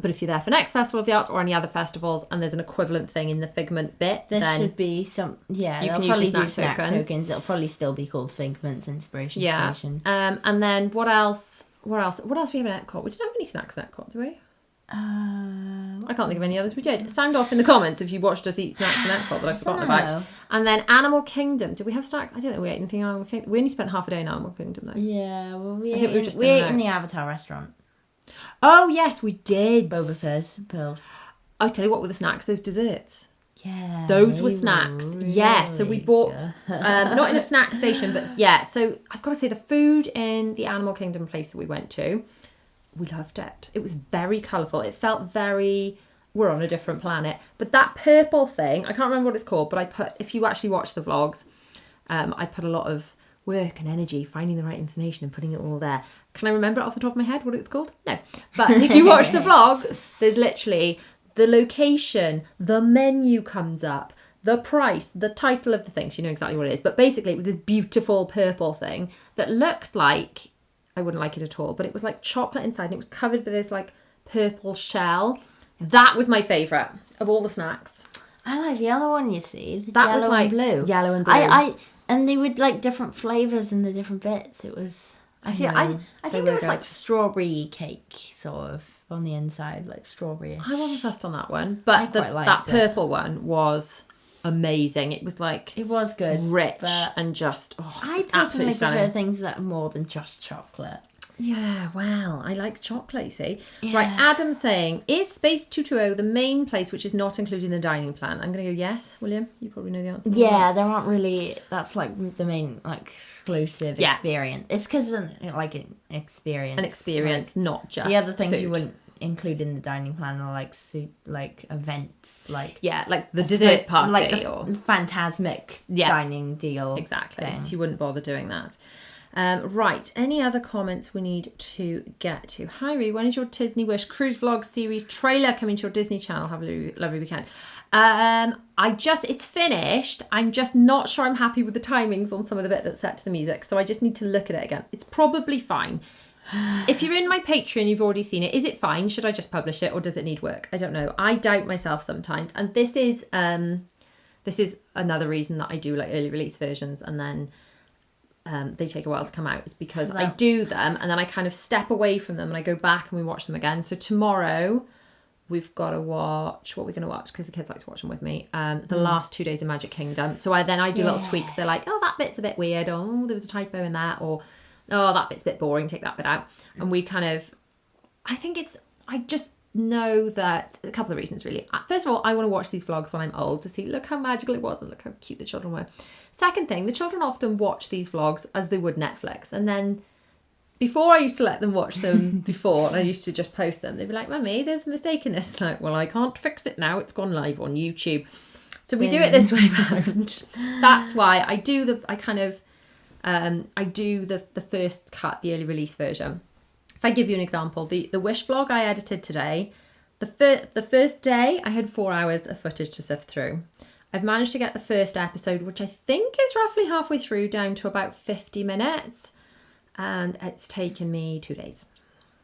But if you're there for next Festival of the Arts or any other festivals and there's an equivalent thing in the Figment bit, There then should be some, yeah, you they'll can use probably your do snack snack tokens. tokens. It'll probably still be called Figment's Inspiration Station. And then what else? What else we have in Epcot? We didn't have any snacks in Epcot, do we? I can't think of any others we did. Sound off in the comments if you watched us eat snacks in Epcot that I've forgotten about. And then Animal Kingdom. Did we have snacks? I don't think we ate anything in Animal Kingdom. We only spent half a day in Animal Kingdom though. Yeah, well, we I think we were ate, just we in ate there. in the Avatar restaurant. Oh yes, we did. Boba Pearls. I tell you what, were the snacks, those desserts. Yeah. Those were they snacks. really Yeah, so we bought, good. not in a snack station, but yeah. So I've got to say the food in the Animal Kingdom place that we went to, we loved it. It was very colourful. It felt very, we're on a different planet. But that purple thing, I can't remember what it's called, but if you actually watch the vlogs, I put a lot of work and energy finding the right information and putting it all there. Can I remember it off the top of my head what it's called? No. But if you watch the vlogs, there's literally the location, the menu comes up, the price, the title of the thing, so you know exactly what it is. But basically it was this beautiful purple thing that looked like, I wouldn't like it at all, but it was like chocolate inside and it was covered with this like purple shell. That was my favourite of all the snacks. I like the other one, you see. The That yellow was like and blue. yellow and blue. And they would like different flavours in the different bits. It was, I think it was like strawberry cake, sort of, on the inside, like strawberry. I wasn't fussed on that one, but that purple one was amazing. It was like, it was good, rich but and just, I absolutely personally stunning. prefer things that are more than just chocolate. Yeah, well, I like chocolate, you see. Yeah. Right, Adam's saying, is Space 220 the main place which is not included in the dining plan? I'm going to go yes, William. You probably know the answer. Yeah, there aren't really, that's like the main like exclusive experience. It's because like an experience. An experience, like, not just the other things food. You wouldn't include in the dining plan are like events, like the dessert party like the or phantasmic dining deal. Exactly. thing. So you wouldn't bother doing that. Right, any other comments we need to get to? Hi Rhi, when is your Disney Wish cruise vlog series trailer coming to your Disney Channel? Have a lovely weekend. It's finished. I'm just not sure I'm happy with the timings on some of the bit that's set to the music, so I just need to look at it again. It's probably fine. If you're in my Patreon, you've already seen it. Is it fine? Should I just publish it or does it need work? I don't know. I doubt myself sometimes, and this is another reason that I do like early release versions and then they take a while to come out, is because I do them and then I kind of step away from them and I go back and we watch them again. So tomorrow we've got to watch, what we're going to watch, because the kids like to watch them with me, the last 2 days of Magic Kingdom. So I do little tweaks. They're like, oh, that bit's a bit weird. Oh, there was a typo in that. Or, oh, that bit's a bit boring. Take that bit out. And we kind of, I just know that, a couple of reasons really. First of all, I want to watch these vlogs when I'm old to see, look how magical it was and look how cute the children were. Second thing, the children often watch these vlogs as they would Netflix. And then before I used to let them watch them before, and I used to just post them, they'd be like, Mummy, there's a mistake in this. Like, well, I can't fix it now. It's gone live on YouTube. So we do it this way around. That's why I do the first cut, the early release version. If I give you an example, the Wish vlog I edited today, the first day I had 4 hours of footage to sift through. I've managed to get the first episode, which I think is roughly halfway through, down to about 50 minutes. And it's taken me 2 days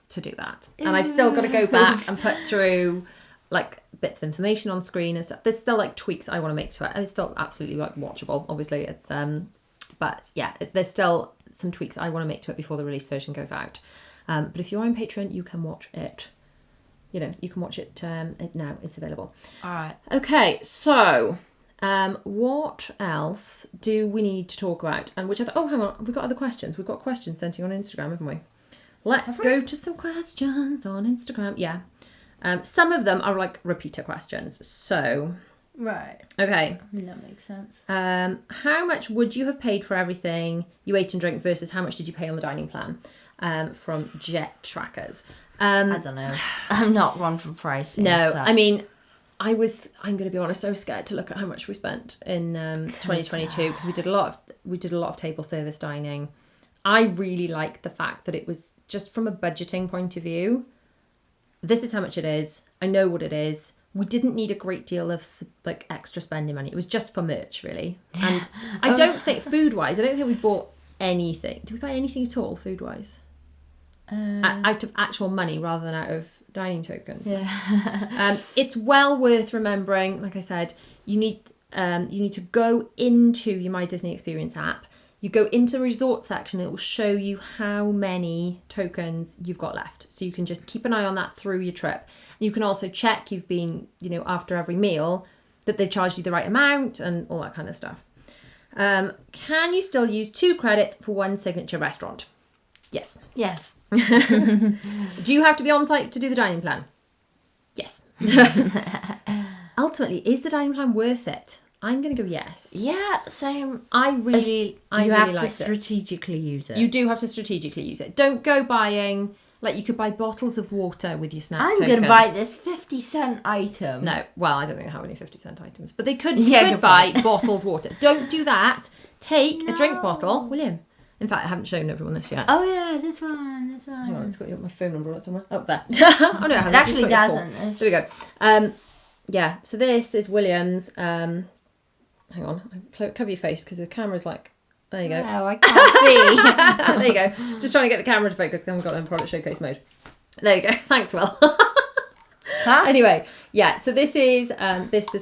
to do that. And I've still got to go back and put through like bits of information on screen and stuff. There's still like tweaks I want to make to it. And it's still absolutely like watchable. Obviously it's, but yeah, there's still some tweaks I want to make to it before the release version goes out. But if you're on Patreon, you can watch it. You know, you can watch it now. It's available. All right. Okay, so what else do we need to talk about? And which oh, hang on, we've got other questions. We've got questions sent in on Instagram, haven't we? Let's go to some questions on Instagram. Yeah. Some of them are like repeater questions. So. Right. Okay. That makes sense. How much would you have paid for everything you ate and drank versus how much did you pay on the dining plan? From Jet Trackers. I don't know. I'm not one for pricing. No, so. I mean, I'm going to be honest, I was scared to look at how much we spent in 2022 because we did a lot of table service dining. I really like the fact that it was just from a budgeting point of view. This is how much it is. I know what it is. We didn't need a great deal of like extra spending money. It was just for merch, really. And I don't think food-wise, I don't think we bought anything. Did we buy anything at all food-wise? Out of actual money rather than out of dining tokens. Yeah. It's well worth remembering. Like I said, you need to go into your My Disney Experience app. You go into the resort section. It will show you how many tokens you've got left, so you can just keep an eye on that through your trip. And you can also check you've been, after every meal, that they've charged you the right amount and all that kind of stuff. Can you still use 2 credits for one signature restaurant? Yes. Yes. Do you have to be on site to do the dining plan? Yes. Ultimately, is the dining plan worth it? I'm going to go yes. Yeah, same. I really have to liked strategically use it. You do have to strategically use it. Don't go buying, like you could buy bottles of water with your snack I'm tokens. going to buy this 50-cent item. No, well, I don't think I have any 50-cent items, but they could Yeah, buy bottled water. Don't do that. Take a drink bottle, William. In fact, I haven't shown everyone this yet. Oh yeah, this one. Hang on, it's got my phone number somewhere. Oh, there. Oh no, it hasn't. It actually doesn't. There we go. Yeah, so this is William's. Hang on, cover your face because the camera's like. There you go. Oh, I can't see. There you go. Just trying to get the camera to focus because I haven't got it in product showcase mode. There you go. Thanks, Will. Huh? Anyway, yeah. So this is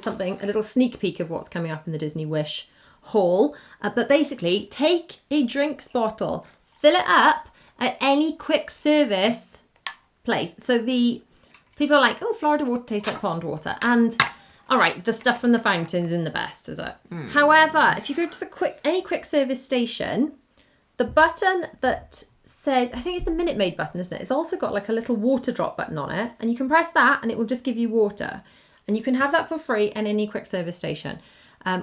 something, a little sneak peek of what's coming up in the Disney Wish haul. But basically, take a drinks bottle, fill it up at any quick service place. So the people are like, oh, Florida water tastes like pond water, and all right, the stuff from the fountains isn't the best, is it? However, if you go to any quick service station, the button that says, I think it's the Minute Maid button, isn't it? It's also got like a little water drop button on it, and you can press that and it will just give you water. And you can have that for free at any quick service station.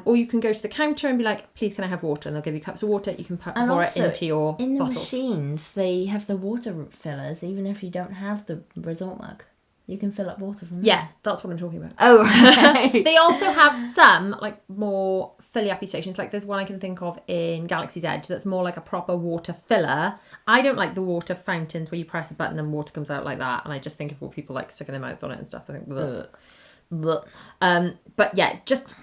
Or you can go to the counter and be like, please can I have water? And they'll give you cups of water. You can pour it into your in the bottles. machines, they have the water fillers, even if you don't have the resort mug. You can fill up water from there. Yeah, that's what I'm talking about. Oh, right. They also have some like more fill-uppy stations. Like there's one I can think of in Galaxy's Edge that's more like a proper water filler. I don't like the water fountains where you press a button and water comes out like that. And I just think of all people like sticking their mouths on it and stuff. I think, bleh. Bleh. But yeah, just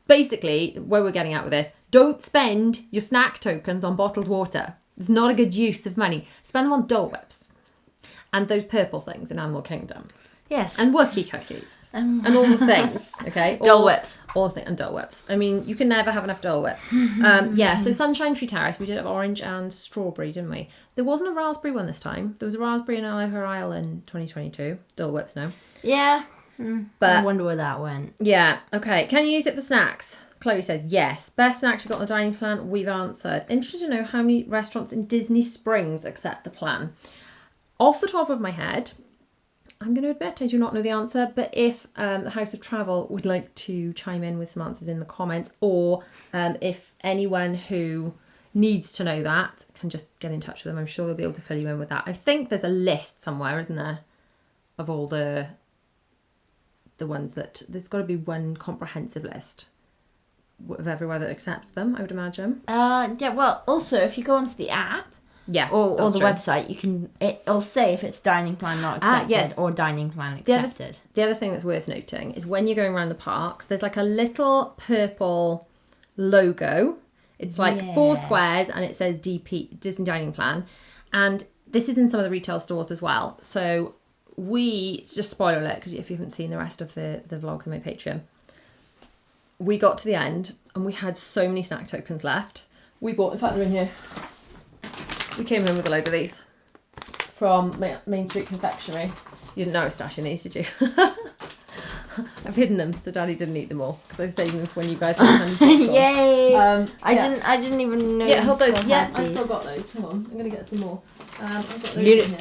basically where we're getting at with this, don't spend your snack tokens on bottled water. It's not a good use of money. Spend them on Dole Whips and those purple things in Animal Kingdom. Yes. And Wookiee cookies. And all the things, okay? Dole Whips. All the things. And Dole Whips. I mean, you can never have enough Dole Whips. Yeah, so Sunshine Tree Terrace, we did have orange and strawberry, didn't we? There wasn't a raspberry one this time. There was a raspberry in Aloha Isle in 2022. Dole Whips, no. Yeah. But I wonder where that went. yeah, okay. Can you use it for snacks? Chloe says yes. Best snacks you got on the dining plan? We've answered. Interested to know how many restaurants in Disney Springs accept the plan. Off the top of my head, I'm going to admit I do not know the answer, but if the House of Travel would like to chime in with some answers in the comments, or if anyone who needs to know that can just get in touch with them, I'm sure they'll be able to fill you in with that. I think there's a list somewhere, isn't there, of all the ones that... There's got to be one comprehensive list of everywhere that accepts them, I would imagine. Yeah, well, also, if you go onto the app... Yeah, or the website, it'll say if it's dining plan not accepted yes. or dining plan accepted. The other thing that's worth noting is when you're going around the parks, there's like a little purple logo. It's like 4 squares and it says DP, Disney Dining Plan. And this is in some of the retail stores as well. So it's just spoiler alert, because if you haven't seen the rest of the vlogs on my Patreon, we got to the end and we had so many snack tokens left. We bought, in fact they're in here. We came home with a load of these from Main Street Confectionery. You didn't know I was stashing these, did you? I've hidden them so Daddy didn't eat them all because I was saving them for when you guys had Yay! I didn't even know. Yeah, hold those. Yeah, I've still got those. Hang on, I'm gonna get some more. I've got those in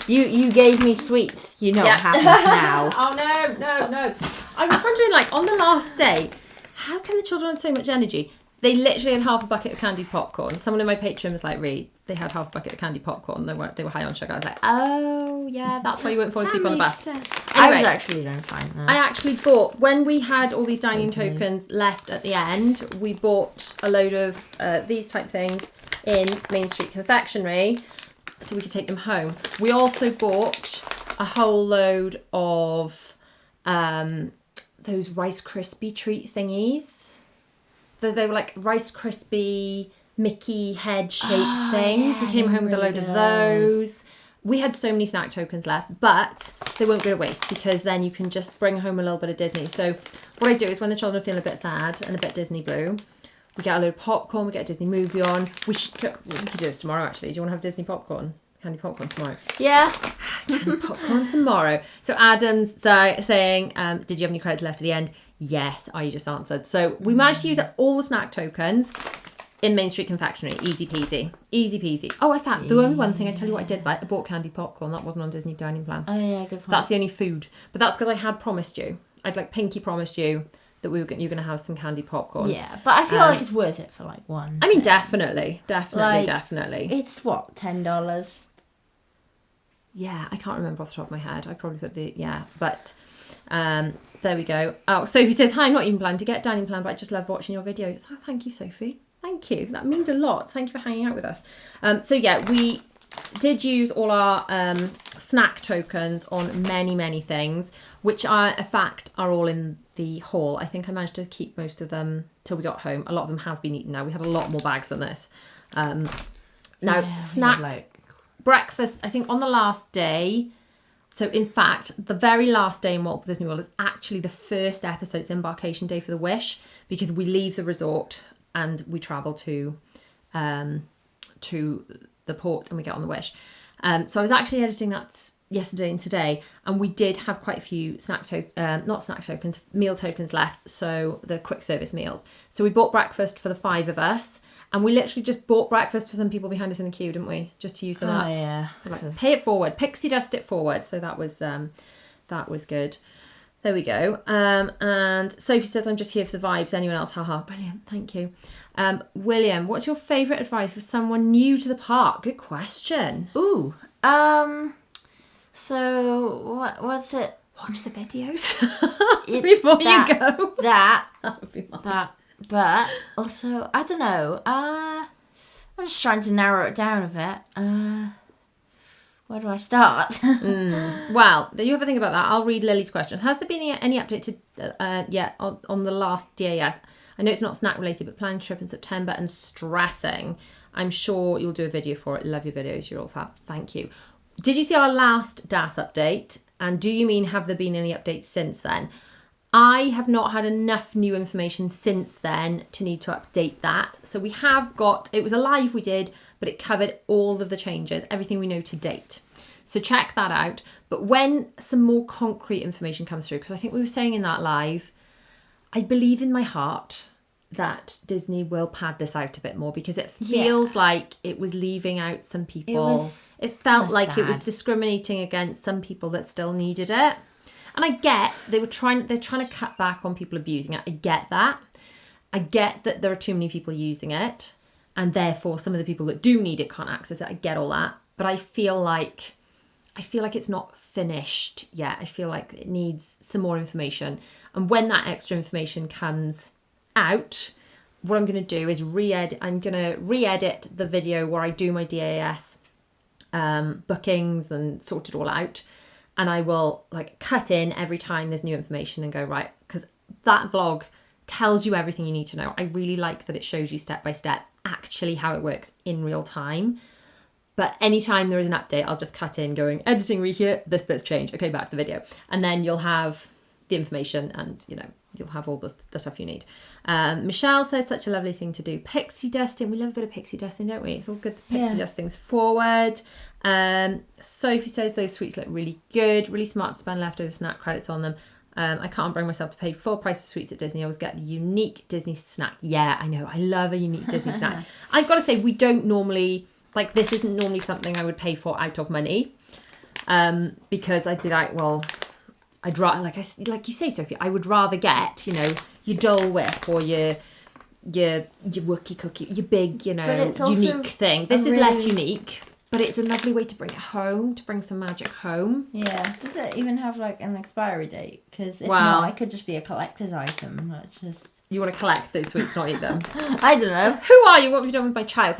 here. You gave me sweets. You know what happens now. Oh no! I was wondering, like, on the last day, how can the children have so much energy? They literally had half a bucket of candied popcorn. Someone in my Patreon was like, Rhi, they had half a bucket of candied popcorn. They were high on sugar. I was like, oh yeah, that's why you weren't falling asleep on the bus. Anyway, I was actually doing fine then. I actually bought, when we had all these dining tokens left at the end, we bought a load of these type things in Main Street Confectionery so we could take them home. We also bought a whole load of those Rice Krispie treat thingies. They were like Rice Krispie Mickey head shaped things. Yeah, we came home with a load of those. We had so many snack tokens left, but they won't go to waste because then you can just bring home a little bit of Disney. So what I do is when the children feel a bit sad and a bit Disney blue, we get a load of popcorn, we get a Disney movie on. We could do this tomorrow actually. Do you want to have Disney popcorn? Candy popcorn tomorrow. Yeah. Candy popcorn tomorrow. So Adam's saying, did you have any credits left at the end? Yes, I just answered. So we managed to use up all the snack tokens in Main Street Confectionery. Easy peasy. Easy peasy. Oh, I found the only one thing, I tell you what I did buy. I bought candy popcorn. That wasn't on Disney Dining Plan. Oh yeah, good point. That's the only food. But that's because I had promised you. I'd like pinky promised you that you're going to have some candy popcorn. Yeah, but I feel like it's worth it for like one. I mean, definitely. Like, Definitely. It's what, $10? Yeah, I can't remember off the top of my head. I probably put but there we go. Oh, Sophie says, hi, I'm not even planning to get dining plan, but I just love watching your videos. Oh, thank you, Sophie. Thank you. That means a lot. Thank you for hanging out with us. So yeah, we did use all our snack tokens on many things, which are, in fact, are all in the haul. I think I managed to keep most of them till we got home. A lot of them have been eaten now. We had a lot more bags than this. Breakfast, I think on the last day, so in fact, the very last day in Walt Disney World is actually the first episode. It's embarkation day for the Wish, because we leave the resort and we travel to the port and we get on the Wish. So I was actually editing that yesterday and today, and we did have quite a few meal tokens left, so the quick service meals. So we bought breakfast for the 5 of us. And we literally just bought breakfast for some people behind us in the queue, didn't we? Just to use them up. Oh, yeah. Like, pay it forward. Pixie dust it forward. So that was good. There we go. And Sophie says, I'm just here for the vibes. Anyone else? Haha. Brilliant. Thank you. William, what's your favourite advice for someone new to the park? Good question. Ooh. So, what's it? Watch the videos before you go. That would be mine. That. But also, I don't know. I'm just trying to narrow it down a bit. Where do I start? Well, you have a think about that. I'll read Lily's question. Has there been any update to yet on the last DAS? I know it's not snack related, but planning trip in September and stressing. I'm sure you'll do a video for it. Love your videos. You're all fab. Thank you. Did you see our last DAS update? And do you mean have there been any updates since then? I have not had enough new information since then to need to update that. So we have got, it was a live we did, but it covered all of the changes, everything we know to date. So check that out. But when some more concrete information comes through, because I think we were saying in that live, I believe in my heart that Disney will pad this out a bit more, because it feels like it was leaving out some people. It felt like it was discriminating against some people that still needed it. And I get they're trying to cut back on people abusing it. I get that. I get that there are too many people using it, and therefore some of the people that do need it can't access it. I get all that. But I feel like it's not finished yet. I feel like it needs some more information. And when that extra information comes out, what I'm going to do is re-edit the video where I do my DAS bookings and sort it all out, and I will like cut in every time there's new information and go, right, because that vlog tells you everything you need to know. I really like that it shows you step by step actually how it works in real time. But anytime there is an update, I'll just cut in going, editing Rhi here, this bit's changed, okay, back to the video, and then you'll have the information, and you'll have all the stuff you need. Michelle says, such a lovely thing to do. Pixie dusting. We love a bit of pixie dusting, don't we? It's all good to pixie dust things forward. Sophie says, those sweets look really good. Really smart to spend leftover snack credits on them. I can't bring myself to pay full price of sweets at Disney. I always get the unique Disney snack. Yeah, I know. I love a unique Disney snack. I've got to say, we don't normally, like, this isn't normally something I would pay for out of money. Because I'd be like, well, I'd rather, like you say, Sophie, I would rather get, your Dole Whip or your Wookie cookie, your big, unique thing. This is less unique, but it's a lovely way to bring it home, to bring some magic home. Yeah. Does it even have like an expiry date? Because if not, it could just be a collector's item. That's just... You want to collect those sweets, not eat them? I don't know. Who are you? What have you done with my child?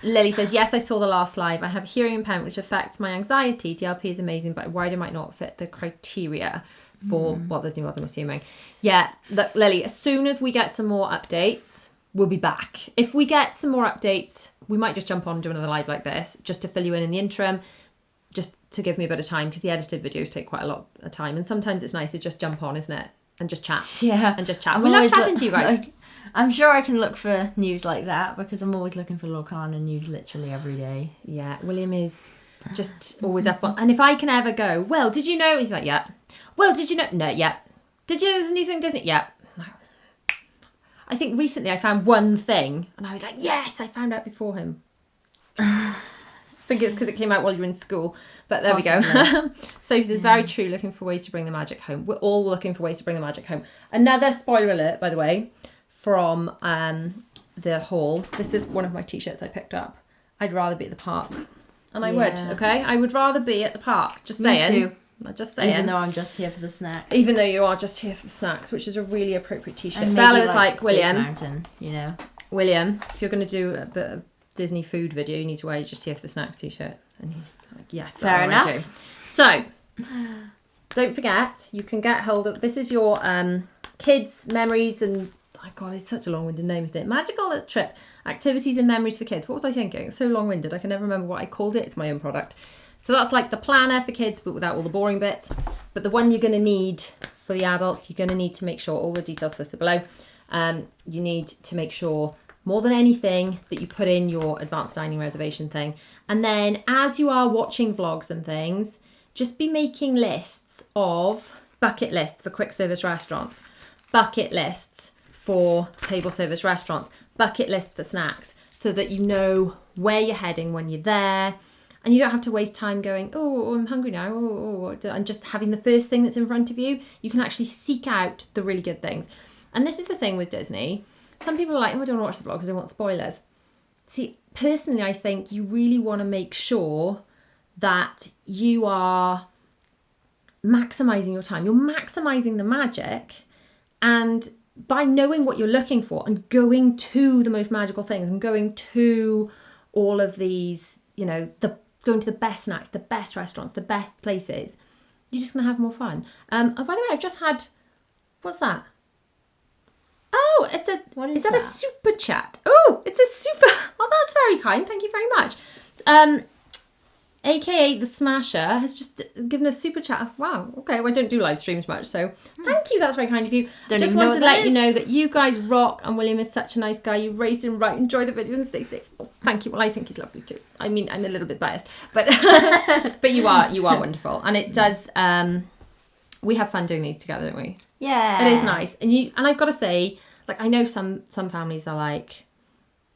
Lily says, yes, I saw the last live. I have a hearing impairment which affects my anxiety. DLP is amazing, but worried I might not fit the criteria for Walt Disney World, I'm assuming. Yeah, look, Lily, as soon as we get some more updates, we'll be back. If we get some more updates, we might just jump on and do another live like this, just to fill you in the interim, just to give me a bit of time, because the edited videos take quite a lot of time. And sometimes it's nice to just jump on, isn't it? And just chat. Yeah. And just chat. We love chatting to you guys. I'm sure I can look for news like that, because I'm always looking for Lorcana news literally every day. Yeah, William is just always up on... And if I can ever go, well, did you know? He's like, yeah. Well, did you know? No, yeah. Did you know there's a new thing, Disney? Yeah. No. I think recently I found one thing, and I was like, yes, I found out before him. I think it's because it came out while you were in school. But there we go. So this is very true, looking for ways to bring the magic home. We're all looking for ways to bring the magic home. Another spoiler alert, by the way, from the haul. This is one of my t-shirts I picked up. I'd rather be at the park. And I would, okay? I would rather be at the park. Just saying. Me too. Just saying. Even though I'm just here for the snacks. Even though you are just here for the snacks, which is a really appropriate t-shirt. Bella was like, William. Mountain, William, if you're going to do a bit of Disney food video, you need to wear just here for the snacks t-shirt. And he's like, yes, fair enough. I do. So, don't forget, you can get hold of, this is your kids' memories and, oh God, it's such a long-winded name, isn't it? Magical Trip, Activities and Memories for Kids. What was I thinking? It's so long-winded, I can never remember what I called it. It's my own product. So that's like the planner for kids, but without all the boring bits. But the one you're going to need for the adults, you're going to need to make sure, all the details listed below, you need to make sure, more than anything, that you put in your advanced dining reservation thing. And then as you are watching vlogs and things, just be making lists of bucket lists for quick service restaurants, bucket lists for table service restaurants, bucket lists for snacks, so that you know where you're heading when you're there. And you don't have to waste time going, oh, I'm hungry now, and just having the first thing that's in front of you. You can actually seek out the really good things. And this is the thing with Disney. Some people are like, oh, I don't want to watch the vlogs, I don't want spoilers. See, personally, I think you really want to make sure that you are maximising your time. You're maximising the magic. And by knowing what you're looking for and going to the most magical things and going to all of these, going to the best snacks, the best restaurants, the best places, you're just going to have more fun. Oh, by the way, I've just had, what's that? Oh, is that a super chat? Oh, it's a super, oh, that's very kind. Thank you very much. aka the Smasher, has just given a super chat. Wow, okay, well, I don't do live streams much, so thank you, that's very kind of you. Just want to let you know that you guys rock, and William is such a nice guy. You've raised him right, enjoy the videos and stay safe. Oh, thank you. Well, I think he's lovely too. I mean, I'm a little bit biased, but but you are wonderful, and it does. We have fun doing these together, don't we? Yeah, it is nice, and I've got to say, like, I know some families are like,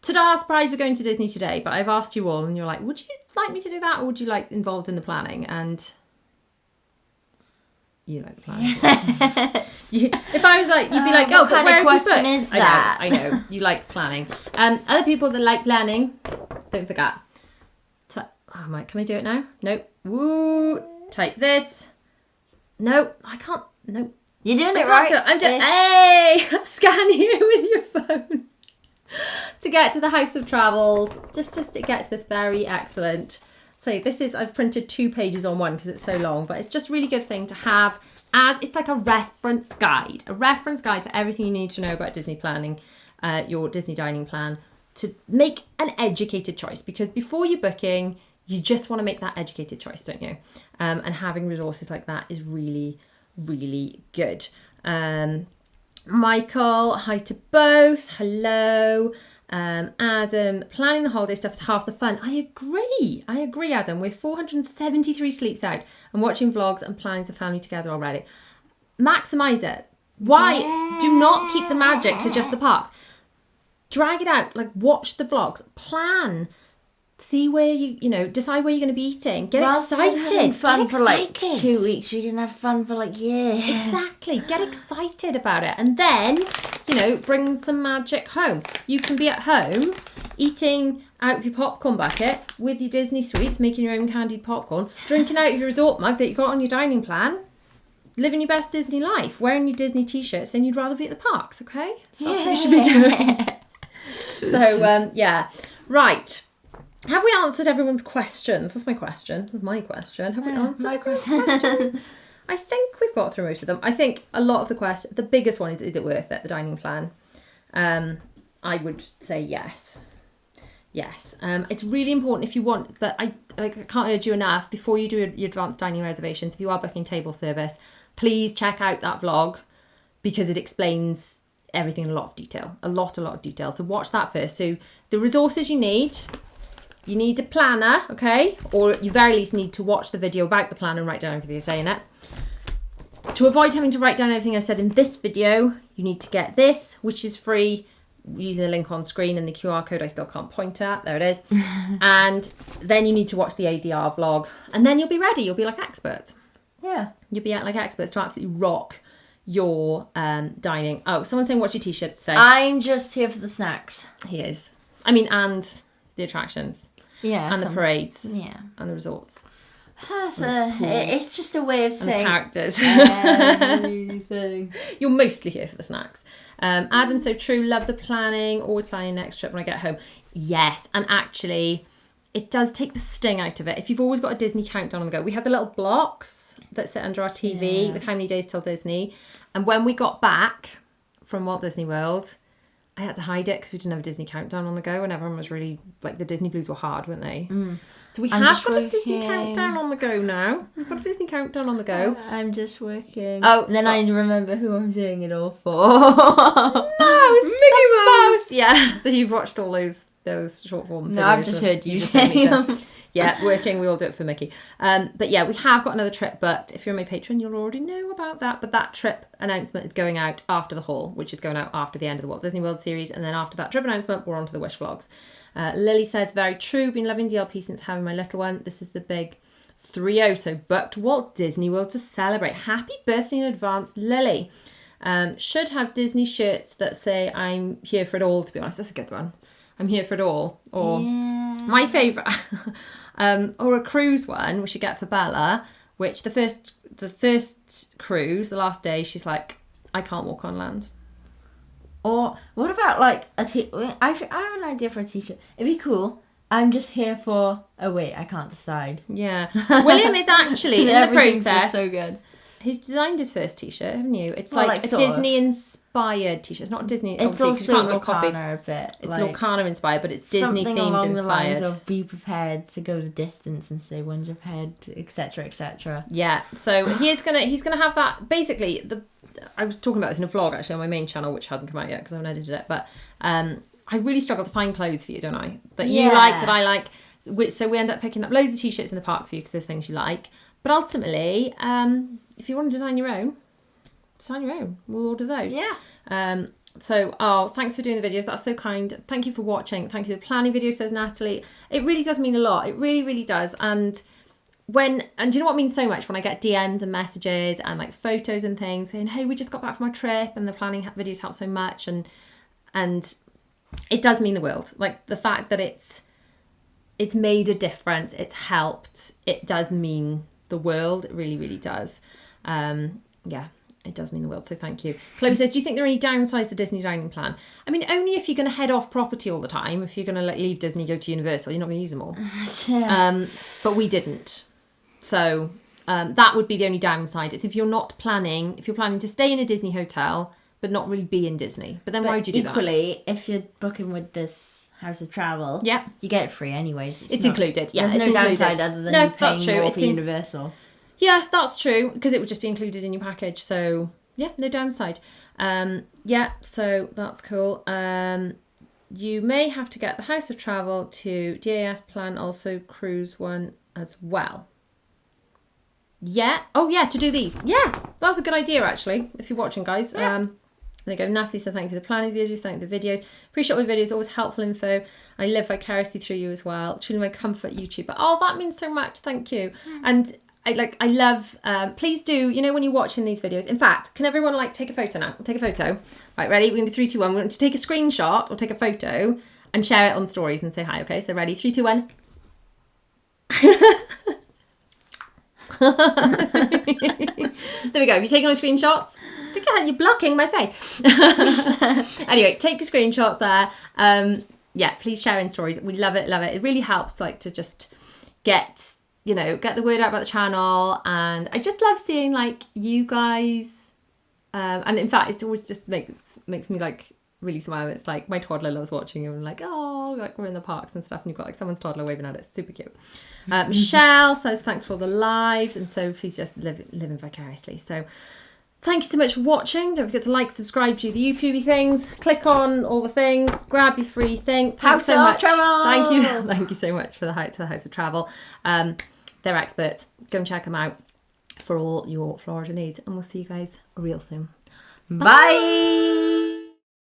ta-da, surprise, we're going to Disney today, but I've asked you all, and you're like, would you like me to do that, or would you like involved in the planning? And you like the planning. If I was like, you'd be like, oh, but where have you booked? Is that? I know, you like planning. Other people that like planning, don't forget. Oh my, can I do it now? Nope. Woo, type this. No, I can't. No. You're doing it right. I'm doing. Hey, scan here with your phone to get to the House of Travels. Just it gets this very excellent. So this is, I've printed 2 pages on one because it's so long, but it's just a really good thing to have, as it's like a reference guide for everything you need to know about Disney planning, your Disney dining plan, to make an educated choice, because before you're booking, you just want to make that educated choice, don't you? And having resources like that is really, really good. Michael, hi to both. Hello. Adam, planning the holiday stuff is half the fun. I agree, Adam. We're 473 sleeps out and watching vlogs and planning the family together already. Maximise it. Why? Yeah. Do not keep the magic to just the parks. Drag it out. Like, watch the vlogs. Plan. See where decide where you're going to be eating. Get excited. Having fun for like 2 weeks. We didn't have fun for like years. Exactly. Get excited about it, and then bring some magic home. You can be at home eating out of your popcorn bucket with your Disney sweets, making your own candied popcorn, drinking out of your resort mug that you got on your dining plan, living your best Disney life, wearing your Disney t-shirts, saying you'd rather be at the parks. Okay, that's what you should be doing. So yeah, right. Have we answered everyone's questions? That's my question. Have we answered everyone's questions? I think we've got through most of them. I think a lot of the questions, the biggest one is it worth it, the dining plan? I would say yes. Yes. It's really important if you want, but I can't urge you enough, before you do your advanced dining reservations, if you are booking table service, please check out that vlog, because it explains everything in a lot of detail. A lot of detail. So watch that first. So the resources you need a planner, okay? Or you very least need to watch the video about the plan and write down everything you're saying it. To avoid having to write down everything I've said in this video, you need to get this, which is free, using the link on screen and the QR code I still can't point at. There it is. And then you need to watch the ADR vlog. And then you'll be ready. You'll be like experts. Yeah. You'll be like experts to absolutely rock your dining. Oh, someone's saying watch your t-shirt today. I'm just here for the snacks. He is. I mean, and the attractions. Yeah. And the parades. Yeah. And the resorts. It's just a way of saying the characters. Everything. You're mostly here for the snacks. Adam, so true. Love the planning. Always planning next trip when I get home. Yes, and actually, it does take the sting out of it. If you've always got a Disney countdown on the go, we have the little blocks that sit under our TV with how many days till Disney. And when we got back from Walt Disney World, I had to hide it because we didn't have a Disney countdown on the go, and everyone was really, like, the Disney blues were hard, weren't they? So we have got a Disney countdown on the go now. We've got a Disney countdown on the go. I'm just working. Oh, and then I remember who I'm doing it all for. No, it's Mickey Mouse. Yeah. So you've watched all those short form. No, I've just heard you say them. Yeah, working. We all do it for Mickey. But yeah, we have got another trip. But if you're my patron, you'll already know about that. But that trip announcement is going out after the haul, which is going out after the end of the Walt Disney World series. And then after that trip announcement, we're on to the Wish vlogs. Lily says, very true. Been loving DLP since having my little one. This is the big 3-0. So booked Walt Disney World to celebrate. Happy birthday in advance, Lily. Should have Disney shirts that say I'm here for it all, to be honest. That's a good one. I'm here for it all. Or my favourite, or a cruise one, which you get for Bella, which the first cruise, the last day, she's like, I can't walk on land. Or what about like I have an idea for a t-shirt. It'd be cool. I'm just here for. Oh wait, I can't decide. Yeah, William is actually in the process. So good. He's designed his first t-shirt, haven't you? It's Well, like a sort of. Disney-inspired t-shirt. It's not Disney. It's obviously, 'cause you also can't copy. Lorcana a bit. It's like, Lorcana inspired, but it's Disney something themed along the inspired. lines of be prepared to go the distance and stay one step ahead, etc., etc. Yeah, so he's gonna have that. Basically, I was talking about this in a vlog actually on my main channel, which hasn't come out yet because I haven't edited it. But I really struggle to find clothes for you, don't I? That you like, that I like. So we end up picking up loads of t-shirts in the park for you because there's things you like. But ultimately, if you want to design your own, we'll order those. Yeah. So, thanks for doing the videos. That's so kind. Thank you for watching. Thank you for the planning video, says Natalie. It really does mean a lot. It really, really does. And do you know what means so much when I get DMs and messages and like photos and things saying, hey, we just got back from our trip and the planning videos help so much. And it does mean the world. Like the fact that it's made a difference. It's helped. It does mean the world. It really, really does. Yeah. It does mean the world, so thank you. Chloe says, do you think there are any downsides to Disney dining plan? I mean, only if you're going to head off property all the time. If you're going to leave Disney, go to Universal, you're not going to use them all. Sure. But we didn't. So that would be the only downside. It's if you're planning to stay in a Disney hotel, but not really be in Disney. But then why would you do that? Equally, if you're booking with this House of Travel, yeah, you get it free anyways. It's included. Yeah, there's no included. downside other than you paying more for Universal. Yeah, that's true, because it would just be included in your package. So, yeah, no downside. Yeah, so that's cool. You may have to get the House of Travel to DAS plan, also cruise one as well. Yeah. Oh, yeah, to do these. Yeah, that's a good idea, actually, if you're watching, guys. Yeah. There you go. Natalie said, thank you for the planning videos. Thank you for the videos. Appreciate all the videos. Always helpful info. I live vicariously through you as well. Truly my comfort YouTuber. Oh, that means so much. Thank you. And I love, please do, when you're watching these videos, in fact, can everyone take a photo now? Take a photo. Right, ready? We're going to do 3, 2, 1. We're going to take a screenshot or take a photo and share it on stories and say hi, okay? So ready? 3, 2, 1. There we go. Have you taken all the screenshots? You're blocking my face. Anyway, take your screenshots there. Yeah, please share in stories. We love it, love it. It really helps to just get the word out about the channel. And I just love seeing you guys. And in fact, it always just makes me really smile. It's my toddler loves watching you and we're in the parks and stuff and you've got someone's toddler waving at it. It's super cute. Michelle says thanks for all the lives, and Sophie's just living vicariously. So thank you so much for watching. Don't forget to subscribe to the YouTubey things, click on all the things, grab your free thing. Thanks so much. Thank you so much for the House of Travel. They're experts. Go and check them out for all your Florida needs, and we'll see you guys real soon. Bye.